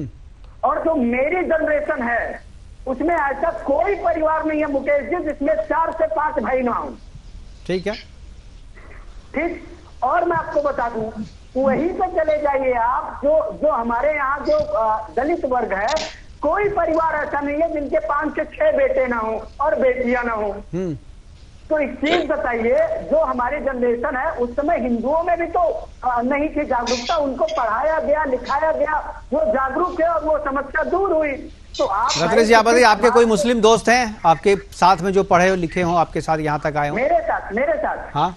Speaker 8: और जो मेरी जनरेशन है उसमें ऐसा कोई परिवार नहीं है मुकेश जी जिसमें 4 से 5 भाई ना हो।
Speaker 4: ठीक है,
Speaker 8: ठीक। और मैं आपको बता दूं, वहीं पे चले जाइए आप, जो हमारे यहाँ जो दलित वर्ग है, कोई परिवार ऐसा नहीं है जिनके 5 से 6 बेटे ना हो और बेटियां ना हो। तो एक चीज बताइए, जो हमारी जनरेशन है उस समय हिंदुओं में भी तो नहीं थी जागरूकता, उनको पढ़ाया गया, लिखाया गया, वो जागरूक है और वो समस्या दूर हुई। तो आप
Speaker 4: रत्नेश जी, आप बताइए, आपके कोई मुस्लिम दोस्त हैं आपके साथ में जो पढ़े हो लिखे हो, आपके साथ यहाँ तक आए हो?
Speaker 8: मेरे साथ
Speaker 4: हाँ,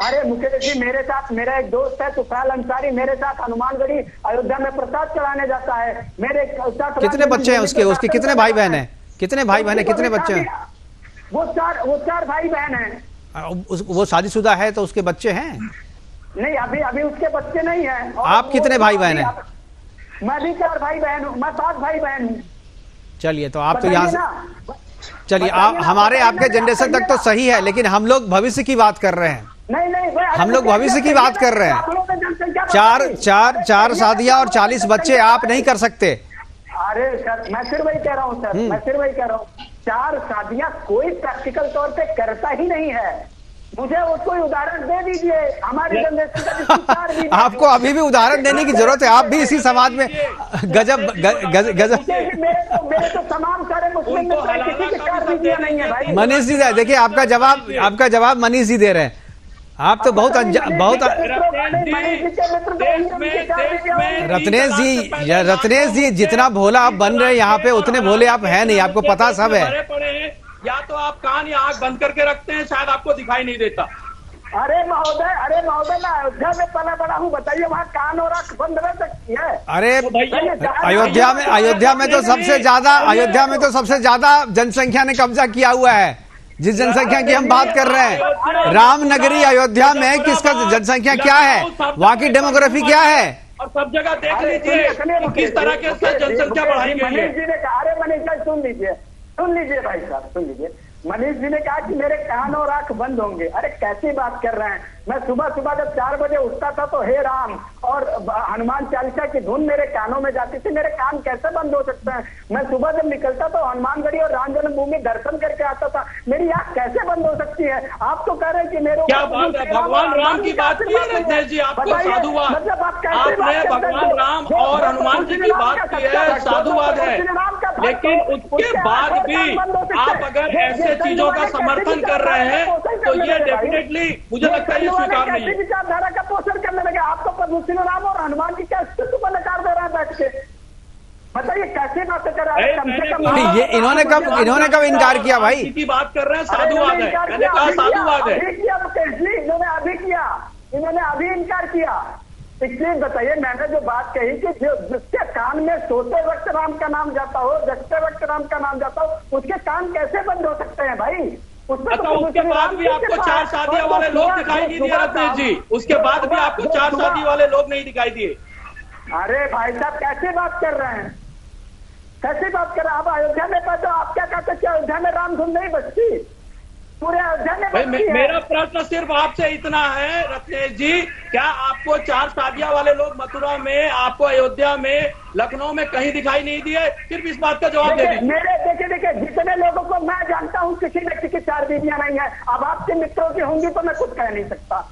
Speaker 8: अरे मुकेश जी, मेरे साथ मेरा एक दोस्त है तुफैल अंसारी, मेरे साथ हनुमानगढ़ी अयोध्या में प्रसाद चढ़ाने जाता है। मेरे
Speaker 4: कितने बच्चे हैं उसके कितने भाई बहन है? कितने भाई बहन है, कितने बच्चे हैं?
Speaker 8: वो चार भाई बहन हैं।
Speaker 4: वो शादीशुदा है तो उसके बच्चे हैं?
Speaker 8: नहीं, अभी उसके बच्चे नहीं हैं।
Speaker 4: आप कितने भाई बहन हैं?
Speaker 8: मैं भी 4 भाई बहन हूँ, मैं 5 भाई बहन हूँ।
Speaker 4: चलिए, तो आप तो यहाँ से, चलिए, आप हमारे आपके जनरेशन तक तो सही है, लेकिन हम लोग भविष्य की बात कर रहे हैं।
Speaker 8: नहीं,
Speaker 4: हम लोग भविष्य की बात कर रहे हैं। चार शादियां और 40 बच्चे आप नहीं कर सकते।
Speaker 8: अरे सर, मैं फिर वही कह रहा हूँ सर, मैं फिर वही कह रहा हूँ, 4 शादियां कोई प्रैक्टिकल तौर पे करता ही नहीं है। मुझे वो कोई उदाहरण दे दीजिए हमारे जनरेशन का।
Speaker 4: आपको अभी भी उदाहरण देने की जरूरत है, आप भी इसी समाज में गजब।
Speaker 8: मेरे तो तमाम सारे मुस्लिम किसी की 4 बीवियां नहीं है भाई।
Speaker 4: मनीष जी, देखिए आपका जवाब मनीष जी दे रहे हैं। आप तो बहुत रत्नेश जी जितना भोला आप बन रहे हैं यहाँ पे, उतने भोले आप हैं नहीं, आपको पता सब है।
Speaker 7: या तो आप कान या आंख बंद करके रखते हैं, शायद आपको दिखाई नहीं देता।
Speaker 8: अरे महोदय, मैं अयोध्या में पला बड़ा हूँ, बताइए वहाँ कान और आंख बंद रह सकती है?
Speaker 4: अरे अयोध्या में तो सबसे ज्यादा जनसंख्या ने कब्जा किया हुआ है। जिस जनसंख्या की हम बात कर रहे हैं, रामनगरी अयोध्या में किसका जनसंख्या क्या है, वहाँ की डेमोग्राफी क्या है?
Speaker 7: और सब जगह देख लीजिए किस तरह के जनसंख्या बढ़ाई गई है।
Speaker 8: मनीष जी ने कहा, अरे मनीष भाई सुन लीजिए भाई साहब, सुन लीजिए। मनीष जी ने कहा कि मेरे कान और आंख बंद होंगे। अरे कैसी बात कर रहे हैं? मैं सुबह जब 4 बजे उठता था तो हे राम और हनुमान चालीसा की धुन मेरे कानों में जाती थी, मेरे कान कैसे बंद हो सकते हैं? मैं सुबह जब निकलता तो हनुमानगढ़ी और राम जन्मभूमि दर्शन करके आता था, मेरी आंख कैसे बंद हो सकती है? आप तो कह रहे हैं कि मेरे
Speaker 7: क्या बात है, भगवान राम की बात की है रत्नेश जी, आपको साधुवाद।
Speaker 8: मतलब
Speaker 7: आपने भगवान राम और हनुमान जी की बात की है, साधुवाद है, लेकिन उसके बाद भी आप अगर ऐसे चीजों का समर्थन कर रहे हैं तो ये डेफिनेटली मुझे लगता है ये स्वीकार नहीं है।
Speaker 8: विचारधारा का पोषण करने लगे। आपको प्रभु श्री राम और हनुमान की क्या स्थिति पर नकार दे रहा है बैठ के? बताइए कैसे बात कर रहा है?
Speaker 4: ये इन्होंने कब इनकार किया भाई?
Speaker 7: की बात कर रहे हैं, साधुवाद है, मैंने कहा साधुवाद है।
Speaker 8: इन्होंने अभी इनकार किया। इसलिए बताइए, मैंने जो बात कही कि जिसके कान में सोते वक्त राम का नाम जाता हो, जगते वक्त राम का नाम जाता हो, उसके कान कैसे बंद हो सकते हैं भाई?
Speaker 7: उसके बाद भी आपको 4 शादियां वाले लोग दिखाई नहीं दिए रत्नेश जी, उसके बाद भी आपको 4 शादी वाले लोग नहीं दिखाई दिए।
Speaker 8: अरे भाई साहब, कैसे बात कर रहे हैं? कैसे बात कर रहे हैं? आप अयोध्या में तो आप क्या कहते हैं कि अयोध्या में राम धुन नहीं बजती? पूरे अयोध्या में बजती है।
Speaker 7: मेरा प्रश्न सिर्फ आपसे इतना है रत्नेश जी, क्या आपको 4 शादियां वाले लोग मथुरा में, आपको अयोध्या में, लखनऊ में कहीं दिखाई नहीं दिए? सिर्फ इस बात का जवाब दे दीजिए।
Speaker 8: देखिए, जितने लोगों को मैं जानता हूँ किसी व्यक्ति की 4 बीवियां नहीं है। अब आपके मित्रों की होंगी तो मैं कुछ कह नहीं सकता।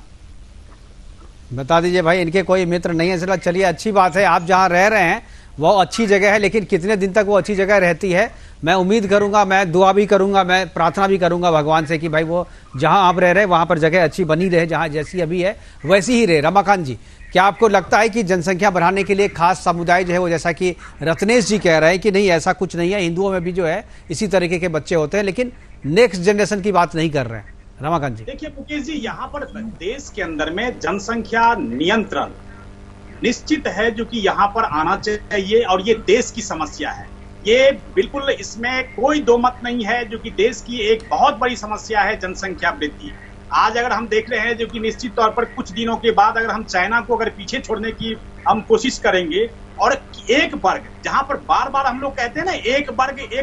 Speaker 4: बता दीजिए भाई, इनके कोई मित्र नहीं है। चलिए, अच्छी बात है, आप जहाँ रह रहे हैं वो अच्छी जगह है, लेकिन कितने दिन तक वो अच्छी जगह रहती है? मैं उम्मीद करूंगा, मैं दुआ भी करूंगा, मैं प्रार्थना भी करूंगा भगवान से कि भाई वो जहां आप रह रहे हैं वहां पर जगह अच्छी बनी रहे, जहां जैसी अभी है वैसी ही रहे। रमाकांत जी, क्या आपको लगता है कि जनसंख्या बढ़ाने के लिए खास समुदाय जो है वो, जैसा कि रत्नेश जी कह रहे हैं कि नहीं ऐसा कुछ नहीं है, हिंदुओं में भी जो है इसी तरीके के बच्चे होते हैं, लेकिन नेक्स्ट जनरेशन की बात नहीं कर रहे हैं? रमाकांत जी,
Speaker 9: देखिए मुकेश जी, यहाँ पर देश के अंदर में जनसंख्या नियंत्रण निश्चित है जो कि यहाँ पर आना चाहिए, और ये देश की समस्या है, ये बिल्कुल इसमें कोई दो मत नहीं है, जो कि देश की एक बहुत बड़ी समस्या है जनसंख्या वृद्धि। आज अगर हम देख रहे हैं जो कि निश्चित तौर पर कुछ दिनों के बाद अगर हम चाइना को अगर पीछे छोड़ने की हम कोशिश करेंगे, और एक वर्ग जहां पर बार बार हम लोग कहते हैं ना एक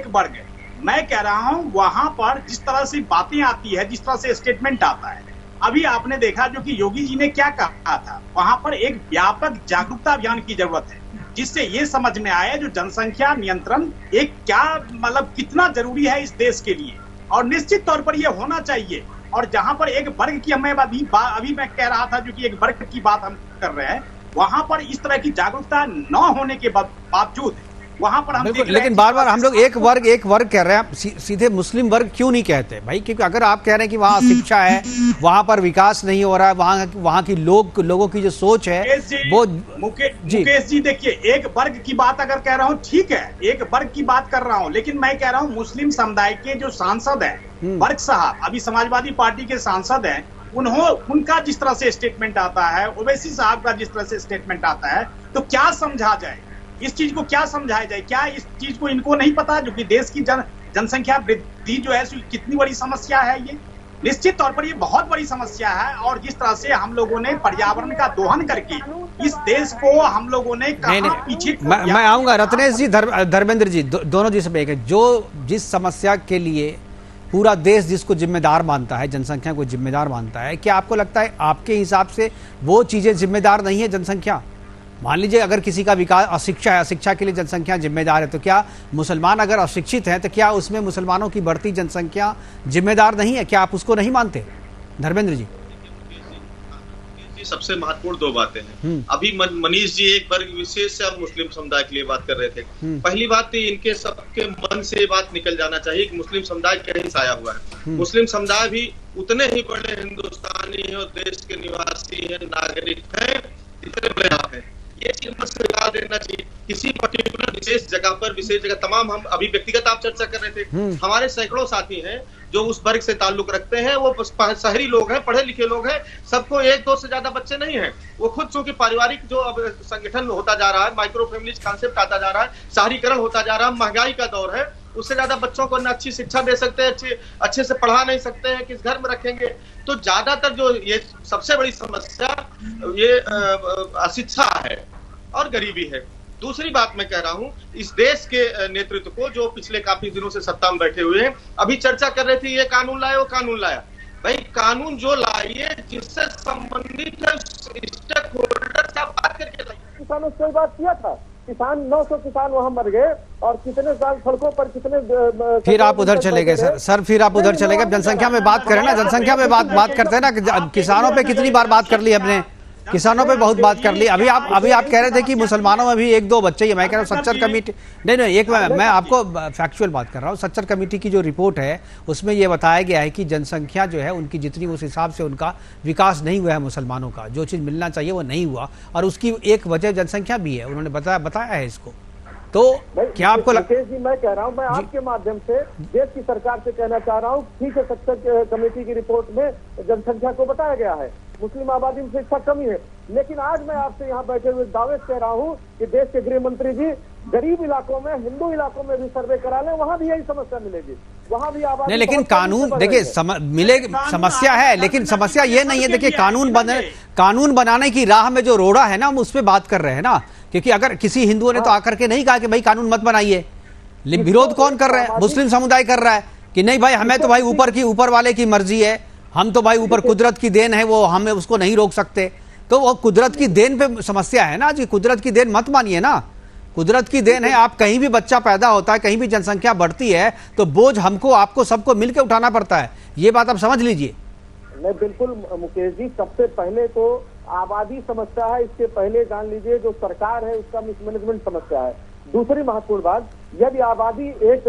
Speaker 9: वर्ग, मैं कह रहा हूं वहां पर जिस तरह से बातें आती है, जिस तरह से स्टेटमेंट आता है, अभी आपने देखा जो कि योगी जी ने क्या कहा था, वहां पर एक व्यापक जागरूकता अभियान की जरूरत है। जिससे ये समझ में आया जो जनसंख्या नियंत्रण एक क्या मतलब कितना जरूरी है इस देश के लिए, और निश्चित तौर पर ये होना चाहिए। और जहां पर एक वर्ग की मैं अभी मैं कह रहा था जो कि एक वर्ग की बात हम कर रहे हैं, वहां पर इस तरह की जागरूकता न होने के बावजूद वहां पर हम
Speaker 4: लेकिन बार बार हम लोग एक वर्ग कह रहे हैं, सीधे मुस्लिम वर्ग क्यों नहीं कहते भाई? क्योंकि अगर आप कह रहे हैं कि वहाँ शिक्षा है, वहां पर विकास नहीं हो रहा है, वहाँ की लोगों की जो सोच है वो
Speaker 9: मुकेश जी देखिए, एक वर्ग की बात अगर कह रहा हूँ ठीक है, एक वर्ग की बात कर रहा हूँ, लेकिन मैं कह रहा हूँ मुस्लिम समुदाय के जो सांसद है वर्ग साहब, अभी समाजवादी पार्टी के सांसद हैं, उनका जिस तरह से स्टेटमेंट आता है, ओवैसी साहब का जिस तरह से स्टेटमेंट आता है, तो क्या समझा जाए इस चीज को, क्या समझाया जाए? क्या इस चीज को इनको नहीं पता जो कि देश की जनसंख्या वृद्धि जो है कितनी बड़ी समस्या है? ये निश्चित तौर पर ये बहुत बड़ी समस्या है, और जिस तरह से हम लोगों ने पर्यावरण का दोहन करके इस देश को हम लोगों ने कहां पीछे
Speaker 4: मैं आऊंगा रत्नेश जी, धर्मेंद्र जी, दोनों जी से एक है, जो जिस समस्या के लिए पूरा देश जिसको जिम्मेदार मानता है, जनसंख्या को जिम्मेदार मानता है, क्या आपको लगता है आपके हिसाब से वो चीजें जिम्मेदार नहीं है जनसंख्या? मान लीजिए अगर किसी का विकास अशिक्षा है, अशिक्षा के लिए जनसंख्या जिम्मेदार है, तो क्या मुसलमान अगर अशिक्षित हैं तो क्या उसमें मुसलमानों की बढ़ती जनसंख्या जिम्मेदार नहीं है? क्या आप उसको नहीं मानते धर्मेंद्र जी?
Speaker 6: सबसे महत्वपूर्ण दो बातें हैं। अभी मनीष जी एक वर्ग विशेष से अब मुस्लिम समुदाय के लिए बात कर रहे थे। पहली बात तो इनके सबके मन से ये बात निकल जाना चाहिए कि मुस्लिम समुदाय कहीं साया हुआ है। मुस्लिम समुदाय भी उतने ही बड़े हिंदुस्तानी है और देश के निवासी है, नागरिक है, जितने बड़े आप हैं। ये चीज मत स्वीकार देना चाहिए किसी पर्टिकुलर विशेष जगह। तमाम हम अभी व्यक्तिगत आप चर्चा कर रहे थे, हमारे सैकड़ों साथी हैं जो उस वर्ग से ताल्लुक रखते हैं, वो शहरी लोग हैं, पढ़े लिखे लोग हैं, सबको एक दो से ज्यादा बच्चे नहीं हैं। वो खुद चूंकि पारिवारिक जो अब संगठन होता जा रहा है, माइक्रो फैमिलीज कॉन्सेप्ट आता जा रहा है, शहरीकरण होता जा रहा है, महंगाई का दौर है, उससे ज्यादा बच्चों को न अच्छी शिक्षा दे सकते हैं, अच्छे से पढ़ा नहीं सकते हैं, किस घर में रखेंगे? तो ज्यादातर जो ये सबसे बड़ी समस्या ये अशिक्षा है और गरीबी है। दूसरी बात मैं कह रहा हूं, इस देश के नेतृत्व को जो पिछले काफी दिनों से सत्ता में बैठे हुए हैं, अभी चर्चा कर रहे थे ये कानून लाया वो कानून लाया। भाई कानून जो लाइए जिससे संबंधित स्टेक होल्डर से बात करके लाइए।
Speaker 10: किसानों से बात किया था, किसान 900 किसान वहां मर गए और कितने साल सड़कों पर कितने।
Speaker 4: फिर आप उधर चले गए सर फिर आप उधर चले गए। जनसंख्या में बात करें ना, जनसंख्या में बात करते हैं ना, किसानों पे कितनी बार बात कर ली हमने, किसानों पे बहुत बात कर ली। अभी आप कह रहे थे कि मुसलमानों में भी एक दो बच्चे ही। मैं कह रहा हूँ सच्चर कमेटी नहीं एक मैं आपको फैक्चुअल बात कर रहा हूँ। सच्चर कमेटी की जो रिपोर्ट है उसमें ये बताया गया है कि जनसंख्या जो है उनकी जितनी उस हिसाब से उनका विकास नहीं हुआ है, मुसलमानों का जो चीज़ मिलना चाहिए वो नहीं हुआ, और उसकी एक वजह जनसंख्या भी है, उन्होंने बताया है इसको। तो क्या आपको
Speaker 10: जी मैं कह रहा हूँ, मैं आपके माध्यम से देश की सरकार से कहना चाह रहा हूँ, ठीक है सच्चर कमेटी की रिपोर्ट में जनसंख्या को बताया गया है, मुस्लिम आबादी में शिक्षा कमी है, लेकिन आज मैं आपसे यहाँ बैठे हुए दावे कह रहा हूँ कि देश के गृह मंत्री जी गरीब इलाकों में, हिंदू इलाकों में भी सर्वे करा लें, वहाँ भी यही समस्या मिलेगी, वहाँ भी आबादी नहीं।
Speaker 4: लेकिन कानून देखिए मिले समस्या है, लेकिन समस्या ये नहीं है। देखिए कानून बनाने की राह में जो रोड़ा है ना, हम उस पर बात कर रहे हैं ना, क्योंकि अगर किसी हिंदुओं ने तो आकर के नहीं कहा कि भाई कानून मत बनाइए, विरोध कौन कर रहा है? मुस्लिम समुदाय कर रहा है कि नहीं भाई हमें तो भाई ऊपर वाले की मर्जी है, हम तो भाई ऊपर कुदरत की देन है, वो हमें उसको नहीं रोक सकते। तो वो कुदरत की देन पे समस्या है ना जी, कुदरत की देन मत मानिए ना, कुदरत की देन है। आप कहीं भी बच्चा पैदा होता है, कहीं भी जनसंख्या बढ़ती है, तो बोझ हमको आपको सबको मिलकर उठाना पड़ता है, ये बात आप समझ लीजिए।
Speaker 10: नहीं बिल्कुल मुकेश जी, सबसे पहले तो आबादी समस्या है, इसके पहले जान लीजिए जो सरकार है उसका मिसमैनेजमेंट समस्या है। दूसरी महत्वपूर्ण बात, यदि आबादी एक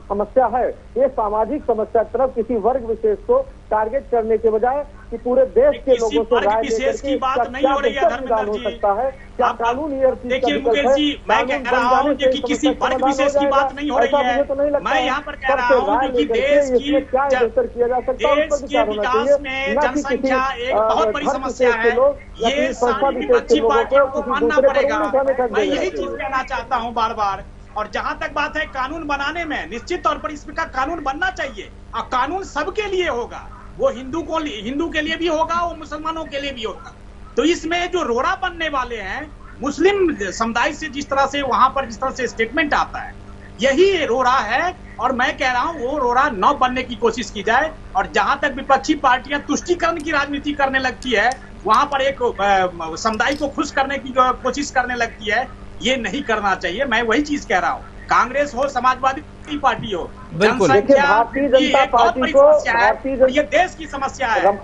Speaker 10: समस्या है, ये सामाजिक समस्या की तरफ किसी वर्ग विशेष को टारगेट करने के बजाय कि पूरे देश के लोगों से राय लेकर के
Speaker 9: बात नहीं हो रही है धर्मेंद्र जी,
Speaker 10: हो सकता है क्या कानून ये
Speaker 9: देखिए मुकेश जी, मैं कह रहा हूँ कि किसी वर्ग विशेष की बात नहीं हो रही है। मैं यहाँ पर कह रहा हूँ कि देश की
Speaker 10: क्या बेहतर किया जा सकता है,
Speaker 9: देश के विकास में जनसंख्या एक बहुत बड़ी समस्या है, ये सारी विपक्षी पार्टियों को मानना पड़ेगा। मैं यही चीज कहना चाहता हूँ बार बार। और जहां तक बात है कानून बनाने में, निश्चित तौर पर इसका कानून बनना चाहिए, और कानून सबके लिए होगा, वो हिंदू के लिए भी होगा, वो मुसलमानों के लिए भी होगा। तो इसमें जो रोड़ा बनने वाले हैं मुस्लिम समुदाय से, जिस तरह से वहां पर जिस तरह से स्टेटमेंट आता है, यही रोड़ा है। और मैं कह रहा हूं वो रोड़ा न बनने की कोशिश की जाए। और जहां तक विपक्षी पार्टियां तुष्टीकरण की राजनीति करने लगती है, वहां पर एक समुदाय को खुश करने की कोशिश करने लगती है, ये नहीं करना चाहिए। मैं वही चीज कह रहा हूँ, कांग्रेस हो, समाजवादी पार्टी हो,
Speaker 4: बिल्कुल।
Speaker 10: भारतीय जनता पार्टी को
Speaker 9: ये देश की समस्या है।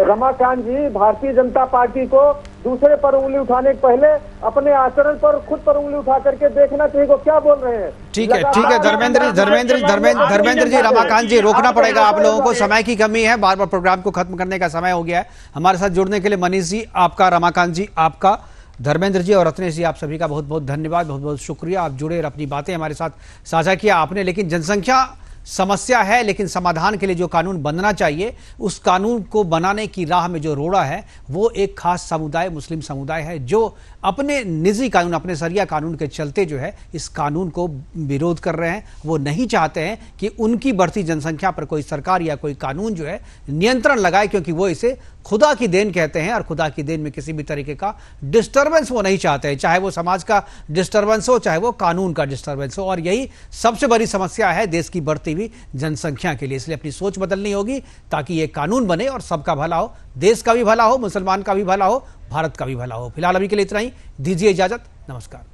Speaker 10: रमाकांत जी, भारतीय जनता पार्टी को दूसरे पर उंगली उठाने के पहले अपने आचरण पर खुद पर उंगली उठा करके देखना चाहिए वो क्या बोल रहे हैं।
Speaker 4: ठीक है धर्मेंद्र जी, रमाकांत जी, रोकना पड़ेगा आप लोगों को, समय की कमी है, बार बार प्रोग्राम को खत्म करने का समय हो गया है। हमारे साथ जुड़ने के लिए मनीष जी आपका, रमाकांत जी आपका, धर्मेंद्र जी और रत्नेश जी आप सभी का बहुत बहुत धन्यवाद, बहुत बहुत शुक्रिया। आप जुड़े और अपनी बातें हमारे साथ साझा किया आपने। लेकिन जनसंख्या समस्या है, लेकिन समाधान के लिए जो कानून बनना चाहिए, उस कानून को बनाने की राह में जो रोड़ा है वो एक खास समुदाय, मुस्लिम समुदाय है, जो अपने निजी कानून, अपने शरिया कानून के चलते जो है इस कानून को विरोध कर रहे हैं। वो नहीं चाहते हैं कि उनकी बढ़ती जनसंख्या पर कोई सरकार या कोई कानून जो है नियंत्रण लगाए, क्योंकि वो इसे खुदा की देन कहते हैं और खुदा की देन में किसी भी तरीके का डिस्टर्बेंस वो नहीं चाहते हैं, चाहे वो समाज का डिस्टर्बेंस हो, चाहे वो कानून का डिस्टर्बेंस हो। और यही सबसे बड़ी समस्या है देश की बढ़ती हुई जनसंख्या के लिए। इसलिए अपनी सोच बदलनी होगी ताकि ये कानून बने और सबका भला हो, देश का भी भला हो, मुसलमान का भी भला हो, भारत का भी भला हो। फिलहाल अभी के लिए इतना ही, दीजिए इजाजत, नमस्कार।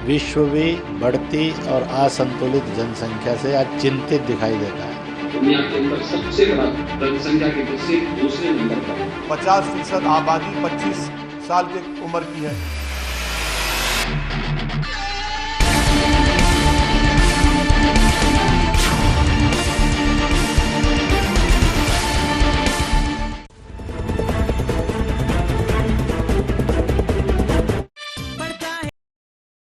Speaker 1: विश्व भी बढ़ती और असंतुलित जनसंख्या से आज चिंतित दिखाई देता है।
Speaker 2: दुनिया के अंदर सबसे बड़ा जनसंख्या के दृष्टि दूसरे नंबर पर
Speaker 3: 50% आबादी 25 साल की उम्र की है।